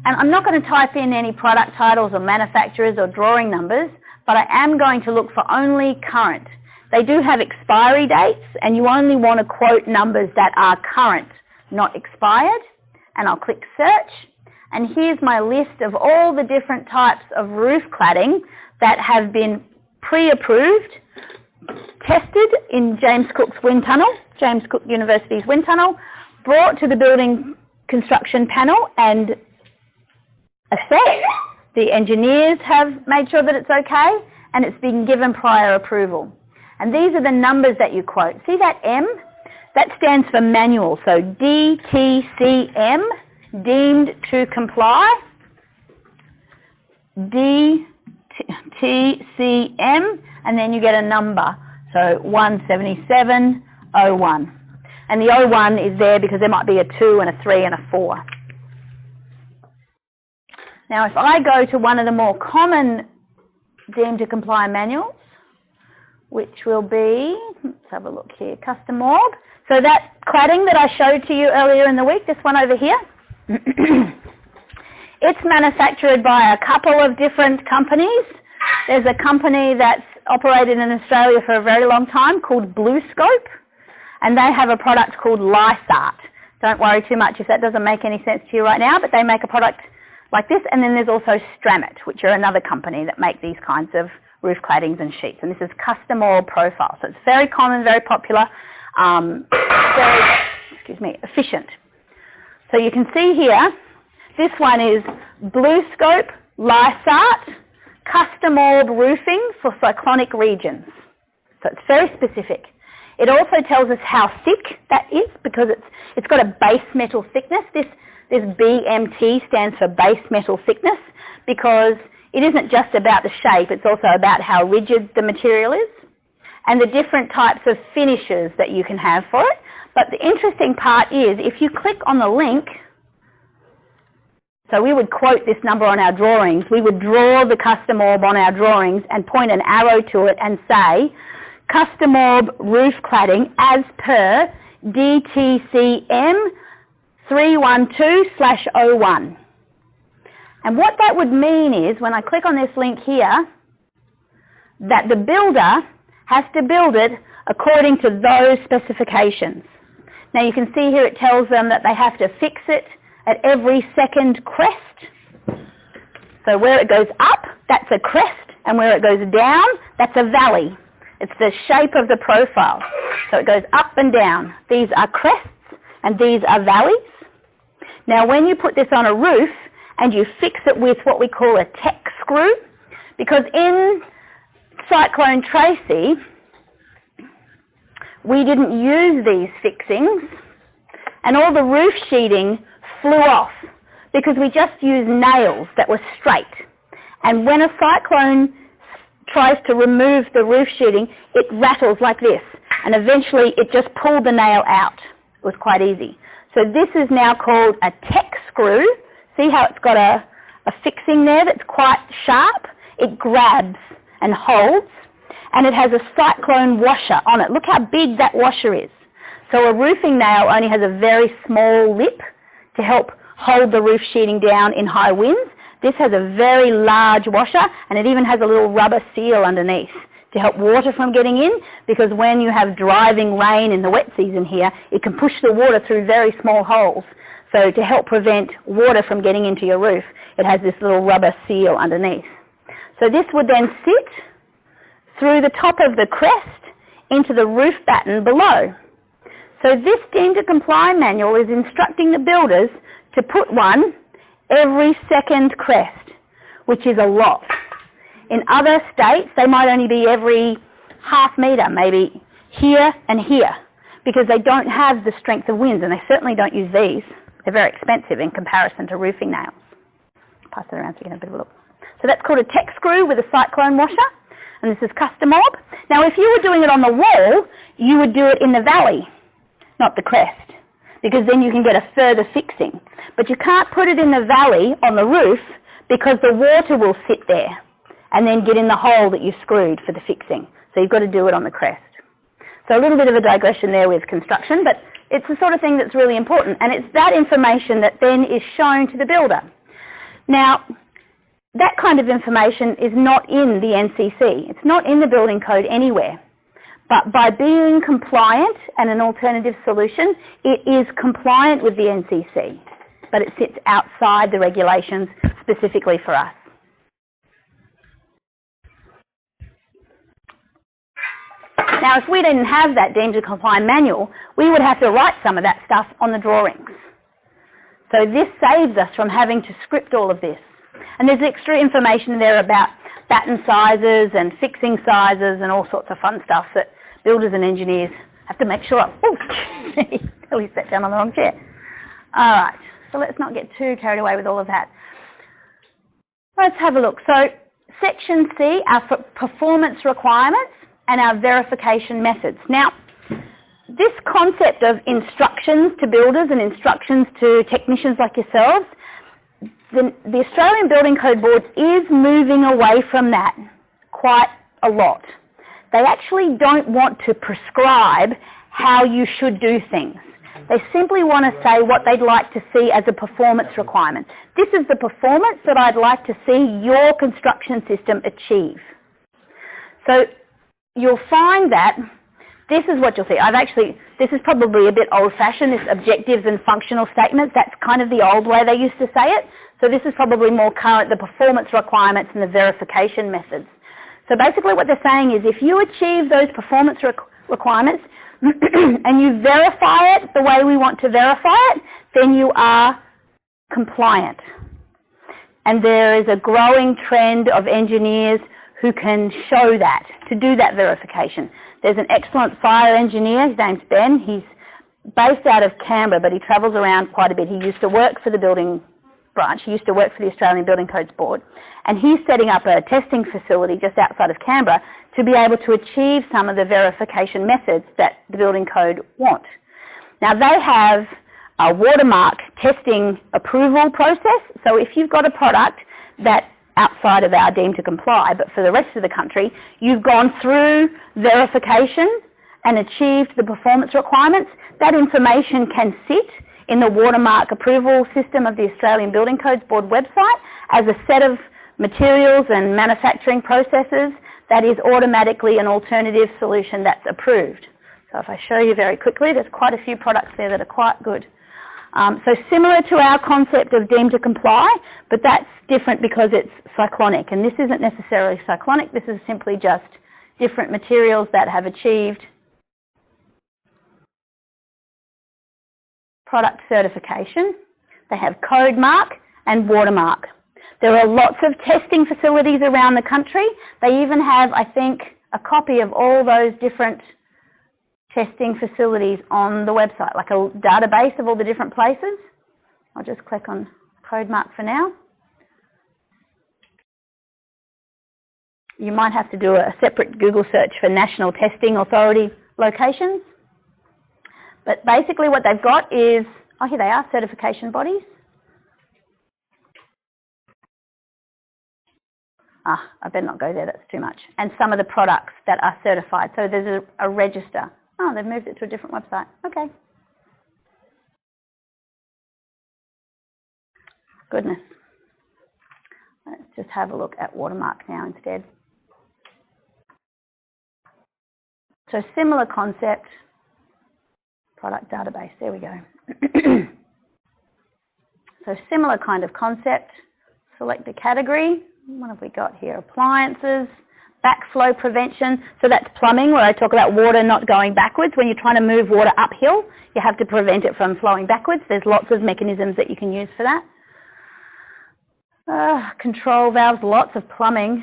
And I'm not going to type in any product titles or manufacturers or drawing numbers, but I am going to look for only current. They do have expiry dates, and you only want to quote numbers that are current, not expired. And I'll click search. And here's my list of all the different types of roof cladding that have been pre-approved, tested in James Cook's wind tunnel, James Cook University's wind tunnel, brought to the building construction panel and assessed. The engineers have made sure that it's okay, and it's been given prior approval. And these are the numbers that you quote. See that M? That stands for manual. So DTCM, deemed to comply. DTCM, and then you get a number. So 17701. And the 01 is there because there might be a 2 and a 3 and a 4. Now, if I go to one of the more common deemed to comply manuals, which will be, let's have a look here, Custom Orb. So that cladding that I showed to you earlier in the week, this one over here, it's manufactured by a couple of different companies. There's a company that's operated in Australia for a very long time called BlueScope, and they have a product called Lysart. Don't worry too much if that doesn't make any sense to you right now, but they make a product like this. And then there's also Stramit, which are another company that make these kinds of roof claddings and sheets. And this is Custom Orb Profile. So it's very common, very popular, very, efficient. So you can see here, this one is BlueScope Lysart Custom Orb Roofing for cyclonic regions. So it's very specific. It also tells us how thick that is because it's got a base metal thickness. This BMT stands for base metal thickness because it isn't just about the shape, it's also about how rigid the material is and the different types of finishes that you can have for it. But the interesting part is if you click on the link, so we would quote this number on our drawings, we would draw the Custom Orb on our drawings and point an arrow to it and say, Custom Orb roof cladding as per DTCM 312/01. And what that would mean is, when I click on this link here, that the builder has to build it according to those specifications. Now you can see here it tells them that they have to fix it at every second crest. So where it goes up, that's a crest, and where it goes down, that's a valley. It's the shape of the profile. So it goes up and down. These are crests and these are valleys. Now when you put this on a roof and you fix it with what we call a tech screw, because in Cyclone Tracy we didn't use these fixings and all the roof sheeting flew off because we just used nails that were straight. And when a cyclone tries to remove the roof sheeting, it rattles like this, and eventually it just pulled the nail out. It was quite easy. So this is now called a tech screw. See how it's got a fixing there that's quite sharp? It grabs and holds, and it has a cyclone washer on it. Look how big that washer is. So a roofing nail only has a very small lip to help hold the roof sheeting down in high winds. This has a very large washer, and it even has a little rubber seal underneath to help water from getting in, because when you have driving rain in the wet season here, it can push the water through very small holes. So to help prevent water from getting into your roof, it has this little rubber seal underneath. So this would then sit through the top of the crest into the roof batten below. So this deemed to comply manual is instructing the builders to put one every second crest, which is a lot. In other states, they might only be every half metre, maybe here and here, because they don't have the strength of winds, and they certainly don't use these. They're very expensive in comparison to roofing nails. Pass it around so you can have a bit of a look. So that's called a tech screw with a cyclone washer, and this is Custom Orb. Now if you were doing it on the wall, you would do it in the valley, not the crest, because then you can get a further fixing. But you can't put it in the valley on the roof because the water will sit there and then get in the hole that you screwed for the fixing. So you've got to do it on the crest. So a little bit of a digression there with construction, but it's the sort of thing that's really important, and it's that information that then is shown to the builder. Now, that kind of information is not in the NCC. It's not in the building code anywhere. But by being compliant and an alternative solution, it is compliant with the NCC. but it sits outside the regulations specifically for us. Now, if we didn't have that deemed to comply manual, we would have to write some of that stuff on the drawings. So this saves us from having to script all of this. And there's extra information there about batten sizes and fixing sizes and all sorts of fun stuff that builders and engineers have to make sure of. Oh, he sat down on the wrong chair. All right, so let's not get too carried away with all of that. Let's have a look. So section C, our performance requirements and our verification methods. Now, this concept of instructions to builders and instructions to technicians like yourselves, the Australian Building Code Board is moving away from that quite a lot. They actually don't want to prescribe how you should do things. They simply want to say what they'd like to see as a performance requirement. This is the performance that I'd like to see your construction system achieve. So you'll find that this is what you'll see. This is probably a bit old-fashioned, this objectives and functional statements. That's kind of the old way they used to say it. So this is probably more current, the performance requirements and the verification methods. So basically what they're saying is if you achieve those performance requirements and you verify it the way we want to verify it, then you are compliant. And there is a growing trend of engineers who can show that, to do that verification. There's an excellent fire engineer, his name's Ben. He's based out of Canberra, but he travels around quite a bit. He used to work for the building branch. He used to work for the Australian Building Codes Board. And he's setting up a testing facility just outside of Canberra to be able to achieve some of the verification methods that the Building Code want. Now, they have a watermark testing approval process. So if you've got a product that outside of our deemed to comply, but for the rest of the country, you've gone through verification and achieved the performance requirements, that information can sit in the watermark approval system of the Australian Building Codes Board website as a set of materials and manufacturing processes that is automatically an alternative solution that's approved. So if I show you very quickly, there's quite a few products there that are quite good. So similar to our concept of deemed to comply, but that's different because it's cyclonic, and this isn't necessarily cyclonic, this is simply just different materials that have achieved product certification. They have code mark and watermark. There are lots of testing facilities around the country. They even have, I think, a copy of all those different testing facilities on the website, like a database of all the different places. I'll just click on code mark for now. You might have to do a separate Google search for National Testing Authority locations. But basically what they've got is, oh, here they are, certification bodies. I better not go there, that's too much. And some of the products that are certified. So there's a register. Oh, they've moved it to a different website. Okay. Goodness. Let's just have a look at watermark now instead. So similar concept, product database, there we go. So similar kind of concept, select a category. What have we got here? Appliances, backflow prevention. So that's plumbing, where I talk about water not going backwards. When you're trying to move water uphill, you have to prevent it from flowing backwards. There's lots of mechanisms that you can use for that. Control valves, lots of plumbing.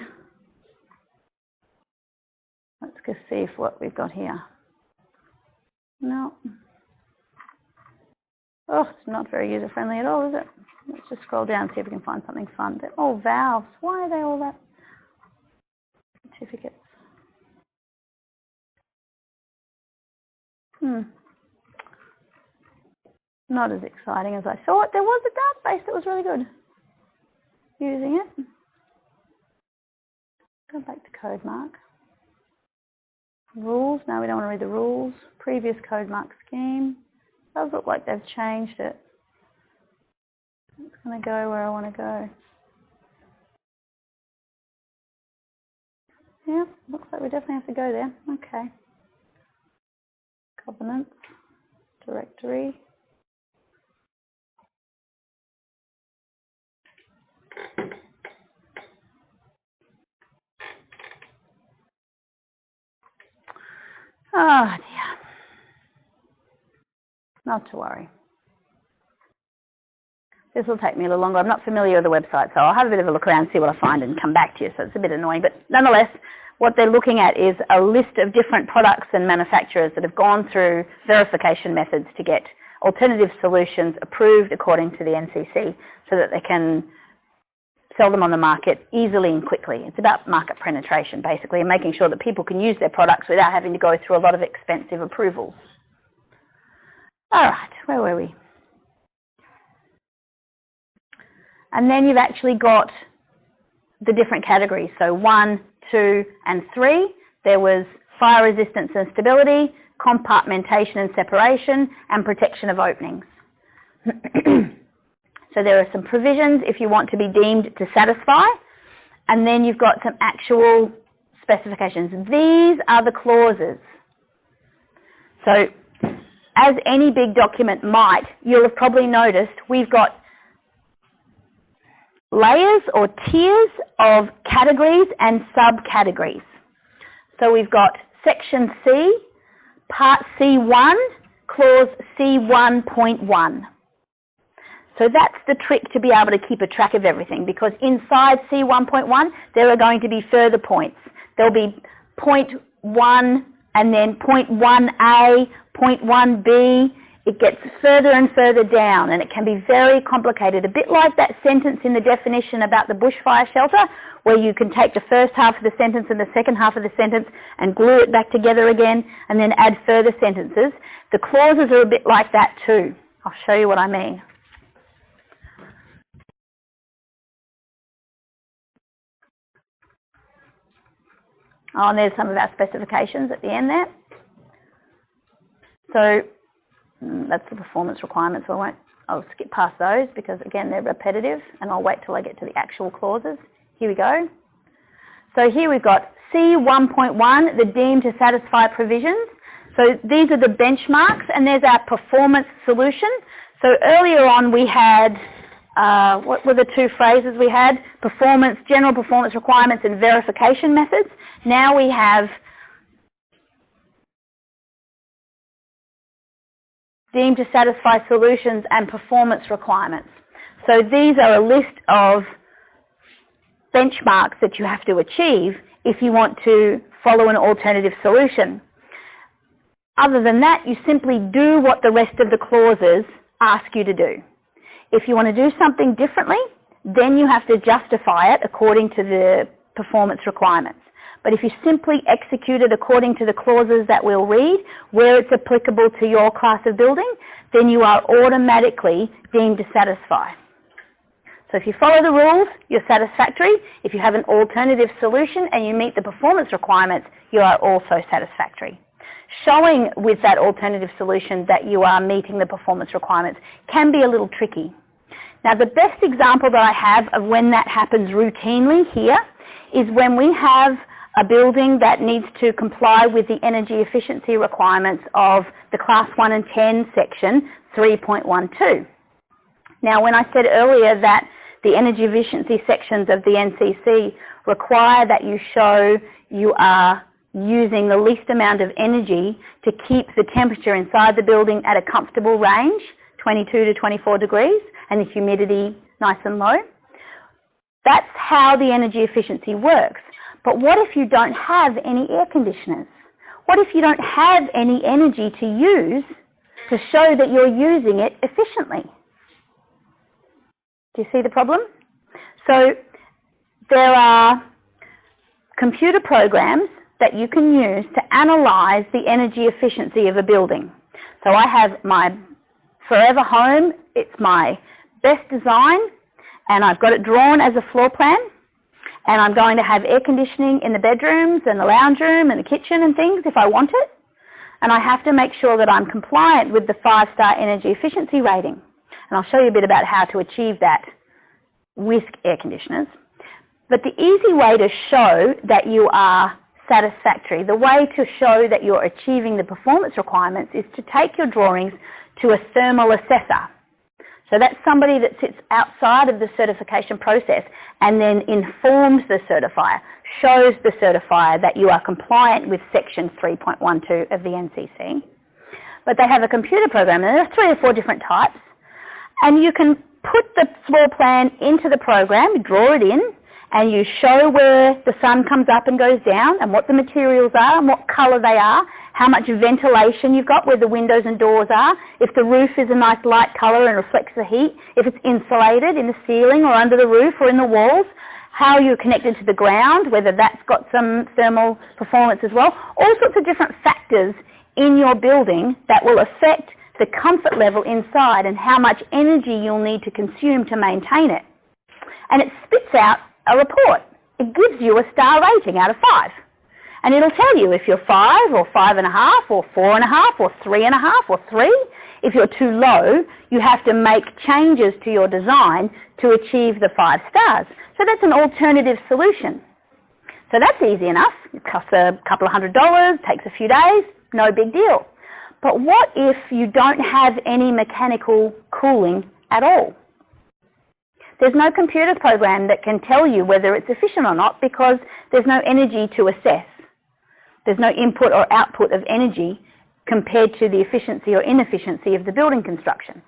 Let's just see if what we've got here. No. Oh, it's not very user-friendly at all, is it? Let's just scroll down and see if we can find something fun. They're all valves. Why are they all that? Certificates. Not as exciting as I thought. There was a database that was really good. Using it. Go back to code mark. Rules. No, we don't want to read the rules. Previous code mark scheme. Does look like they've changed it. It's going to go where I want to go. Yeah, looks like we definitely have to go there. Okay. Covenants, directory. Oh dear. Not to worry. This will take me a little longer. I'm not familiar with the website, so I'll have a bit of a look around, see what I find, and come back to you. So it's a bit annoying, but nonetheless, what they're looking at is a list of different products and manufacturers that have gone through verification methods to get alternative solutions approved according to the NCC so that they can sell them on the market easily and quickly. It's about market penetration, basically, and making sure that people can use their products without having to go through a lot of expensive approvals. All right, where were we? And then you've actually got the different categories. So 1, 2, and 3. There was fire resistance and stability, compartmentation and separation, and protection of openings. So there are some provisions if you want to be deemed to satisfy, and then you've got some actual specifications. These are the clauses. So as any big document might, you'll have probably noticed we've got layers or tiers of categories and subcategories. So we've got section C, part C1, clause C1.1. So that's the trick to be able to keep a track of everything, because inside C1.1 there are going to be further points. There'll be point 1 and then point 1A, point 1B. It gets further and further down, and it can be very complicated, a bit like that sentence in the definition about the bushfire shelter, where you can take the first half of the sentence and the second half of the sentence and glue it back together again and then add further sentences. The clauses are a bit like that too. I'll show you what I mean. Oh, and there's some of our specifications at the end there. So that's the performance requirements. So I'll skip past those because, again, they're repetitive, and I'll wait till I get to the actual clauses. Here we go. So here we've got C1.1, the deemed to satisfy provisions. So these are the benchmarks, and there's our performance solution. So earlier on we had, what were the two phrases we had? Performance, general performance requirements and verification methods. Now we have deemed to satisfy solutions and performance requirements. So these are a list of benchmarks that you have to achieve if you want to follow an alternative solution. Other than that, you simply do what the rest of the clauses ask you to do. If you want to do something differently, then you have to justify it according to the performance requirements. But if you simply execute it according to the clauses that we'll read, where it's applicable to your class of building, then you are automatically deemed to satisfy. So if you follow the rules, you're satisfactory. If you have an alternative solution and you meet the performance requirements, you are also satisfactory. Showing with that alternative solution that you are meeting the performance requirements can be a little tricky. Now, the best example that I have of when that happens routinely here is when we have a building that needs to comply with the energy efficiency requirements of the Class 1 and 10 section 3.12. Now, when I said earlier that the energy efficiency sections of the NCC require that you show you are using the least amount of energy to keep the temperature inside the building at a comfortable range, 22 to 24 degrees, and the humidity nice and low. That's how the energy efficiency works. But what if you don't have any air conditioners? What if you don't have any energy to use to show that you're using it efficiently? Do you see the problem? So there are computer programs that you can use to analyze the energy efficiency of a building. So I have my Forever Home, it's my best design, and I've got it drawn as a floor plan, and I'm going to have air conditioning in the bedrooms and the lounge room and the kitchen and things if I want it, and I have to make sure that I'm compliant with the 5-star energy efficiency rating. And I'll show you a bit about how to achieve that with air conditioners. But the easy way to show that you are satisfactory, the way to show that you're achieving the performance requirements is to take your drawings to a thermal assessor. So that's somebody that sits outside of the certification process and then informs the certifier, shows the certifier that you are compliant with section 3.12 of the NCC. But they have a computer program, and there are 3 or 4 different types, and you can put the floor plan into the program, draw it in, and you show where the sun comes up and goes down and what the materials are and what colour they are, how much ventilation you've got, where the windows and doors are, if the roof is a nice light colour and reflects the heat, if it's insulated in the ceiling or under the roof or in the walls, how you're connected to the ground, whether that's got some thermal performance as well, all sorts of different factors in your building that will affect the comfort level inside and how much energy you'll need to consume to maintain it. And it spits out a report. It gives you a star rating out of 5. And it'll tell you if you're 5 or 5.5 or 4.5 or 3.5 or 3. If you're too low, you have to make changes to your design to achieve the 5 stars. So that's an alternative solution. So that's easy enough. It costs a couple of $100, takes a few days, no big deal. But what if you don't have any mechanical cooling at all? There's no computer program that can tell you whether it's efficient or not because there's no energy to assess. There's no input or output of energy compared to the efficiency or inefficiency of the building construction.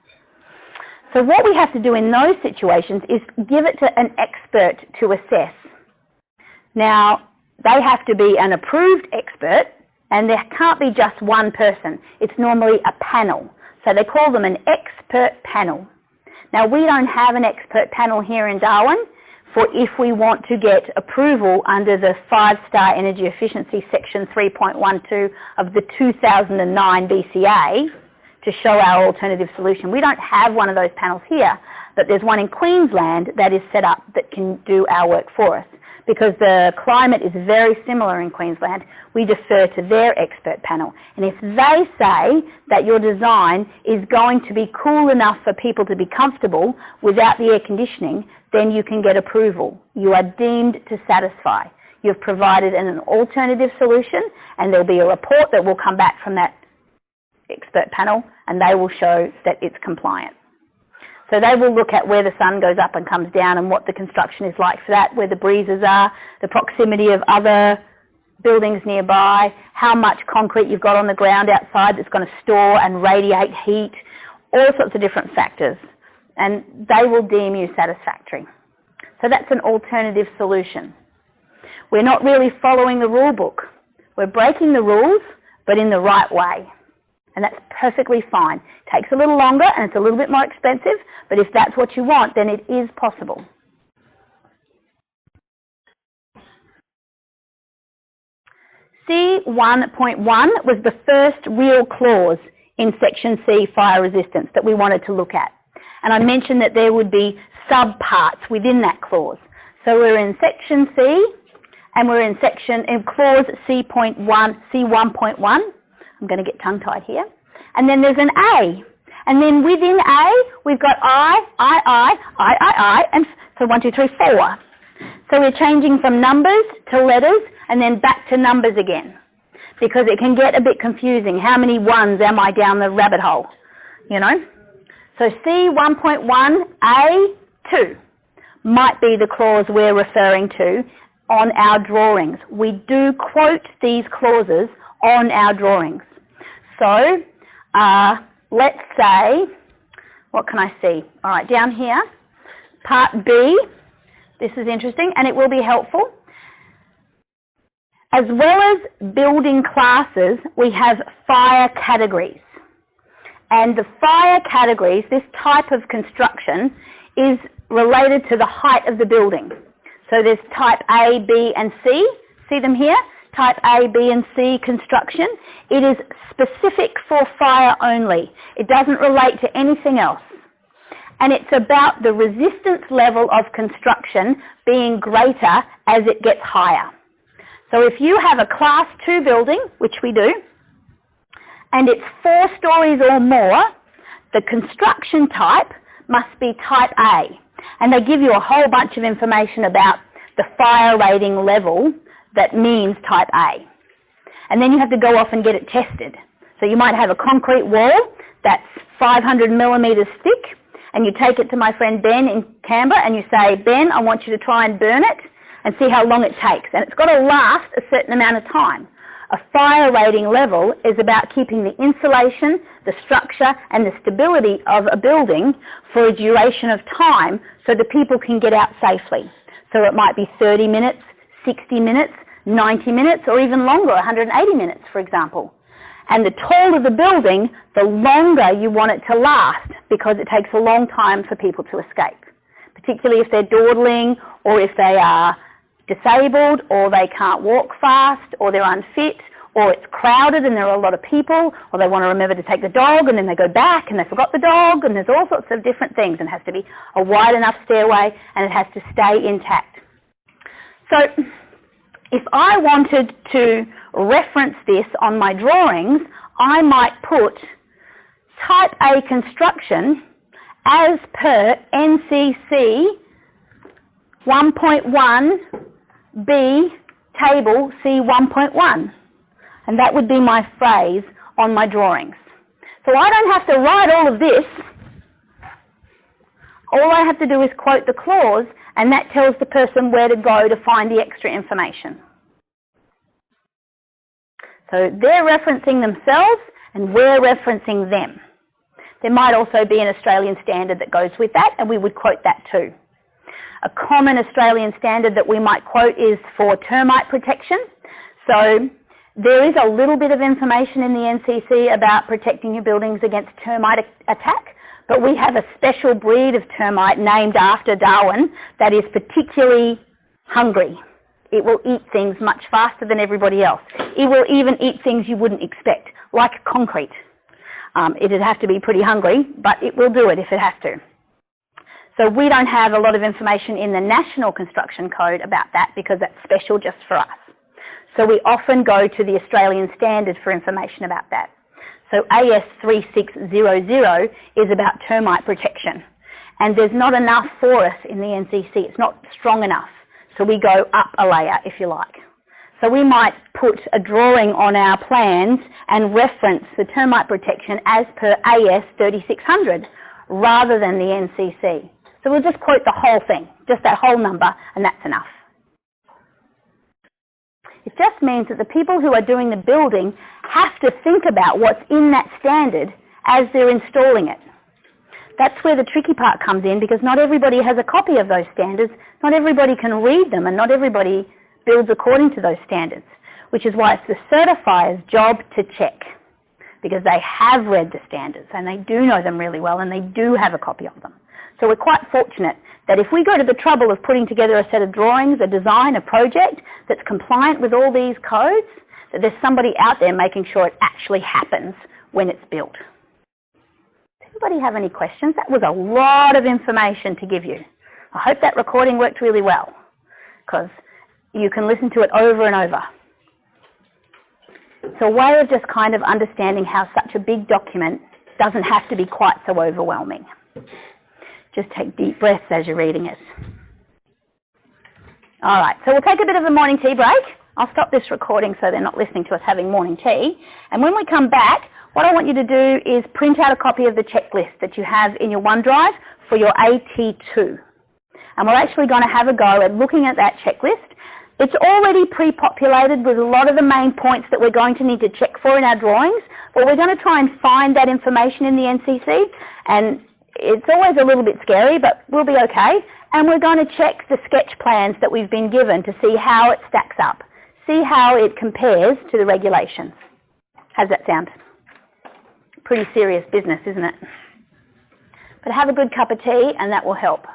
So what we have to do in those situations is give it to an expert to assess. Now, they have to be an approved expert, and there can't be just one person. It's normally a panel. So they call them an expert panel. Now, we don't have an expert panel here in Darwin for if we want to get approval under the 5-star energy efficiency section 3.12 of the 2009 BCA to show our alternative solution. We don't have one of those panels here, but there's one in Queensland that is set up that can do our work for us. Because the climate is very similar in Queensland, we defer to their expert panel. And if they say that your design is going to be cool enough for people to be comfortable without the air conditioning, then you can get approval. You are deemed to satisfy. You've provided an alternative solution, and there'll be a report that will come back from that expert panel, and they will show that it's compliant. So they will look at where the sun goes up and comes down and what the construction is like for that, where the breezes are, the proximity of other buildings nearby, how much concrete you've got on the ground outside that's going to store and radiate heat, all sorts of different factors. And they will deem you satisfactory. So that's an alternative solution. We're not really following the rule book. We're breaking the rules, but in the right way. And that's perfectly fine. It takes a little longer and it's a little bit more expensive, but if that's what you want, then it is possible. C1.1 was the first real clause in Section C, fire resistance, that we wanted to look at. And I mentioned that there would be subparts within that clause. So we're in Section C, and we're in clause C1.1. I'm going to get tongue-tied here. And then there's an A. And then within A, we've got I, and so 1, 2, 3, 4. So we're changing from numbers to letters and then back to numbers again, because it can get a bit confusing. How many ones am I down the rabbit hole? You know? So C1.1A2 might be the clause we're referring to on our drawings. We do quote these clauses on our drawings. So let's say, what can I see? All right, down here, part B. This is interesting, and it will be helpful. As well as building classes, we have fire categories. And the fire categories, this type of construction, is related to the height of the building. So there's type A, B, and C. See them here? Type A, B, and C construction. It is specific for fire only. It doesn't relate to anything else. And it's about the resistance level of construction being greater as it gets higher. So if you have a Class 2 building, which we do, and it's 4 stories or more, the construction type must be type A. And they give you a whole bunch of information about the fire rating level that means type A. And then you have to go off and get it tested. So you might have a concrete wall that's 500 millimeters thick, and you take it to my friend Ben in Canberra and you say, Ben, I want you to try and burn it and see how long it takes. And it's got to last a certain amount of time. A fire rating level is about keeping the insulation, the structure and the stability of a building for a duration of time so that people can get out safely. So it might be 30 minutes, 60 minutes, 90 minutes, or even longer, 180 minutes, for example. And the taller the building, the longer you want it to last, because it takes a long time for people to escape, particularly if they're dawdling or if they are disabled or they can't walk fast or they're unfit or it's crowded and there are a lot of people or they want to remember to take the dog and then they go back and they forgot the dog, and there's all sorts of different things, and it has to be a wide enough stairway and it has to stay intact. So if I wanted to reference this on my drawings, I might put type A construction as per NCC 1.1 B table C 1.1, and that would be my phrase on my drawings. So I don't have to write all of this. All I have to do is quote the clause, and that tells the person where to go to find the extra information. So they're referencing themselves and we're referencing them. There might also be an Australian standard that goes with that, and we would quote that too. A common Australian standard that we might quote is for termite protection. So there is a little bit of information in the NCC about protecting your buildings against termite attack, but we have a special breed of termite named after Darwin that is particularly hungry. It will eat things much faster than everybody else. It will even eat things you wouldn't expect, like concrete. It'd have to be pretty hungry, but it will do it if it has to. So we don't have a lot of information in the National Construction Code about that because that's special just for us. So we often go to the Australian Standard for information about that. So AS 3600 is about termite protection, and there's not enough for us in the NCC. It's not strong enough. So we go up a layer, if you like. So we might put a drawing on our plans and reference the termite protection as per AS 3600 rather than the NCC. So we'll just quote the whole thing, just that whole number, and that's enough. It just means that the people who are doing the building have to think about what's in that standard as they're installing it. That's where the tricky part comes in, because not everybody has a copy of those standards, not everybody can read them, and not everybody builds according to those standards, which is why it's the certifier's job to check, because they have read the standards and they do know them really well and they do have a copy of them. So we're quite fortunate that if we go to the trouble of putting together a set of drawings, a design, a project that's compliant with all these codes, that there's somebody out there making sure it actually happens when it's built. Does anybody have any questions? That was a lot of information to give you. I hope that recording worked really well, because you can listen to it over and over. It's a way of just kind of understanding how such a big document doesn't have to be quite so overwhelming. Just take deep breaths as you're reading it. All right, so we'll take a bit of a morning tea break. I'll stop this recording so they're not listening to us having morning tea. And when we come back, what I want you to do is print out a copy of the checklist that you have in your OneDrive for your AT2. And we're actually going to have a go at looking at that checklist. It's already pre-populated with a lot of the main points that we're going to need to check for in our drawings, but we're going to try and find that information in the NCC, and it's always a little bit scary, but we'll be okay. And we're going to check the sketch plans that we've been given to see how it stacks up, see how it compares to the regulations. How's that sound? Pretty serious business, isn't it? But have a good cup of tea and that will help.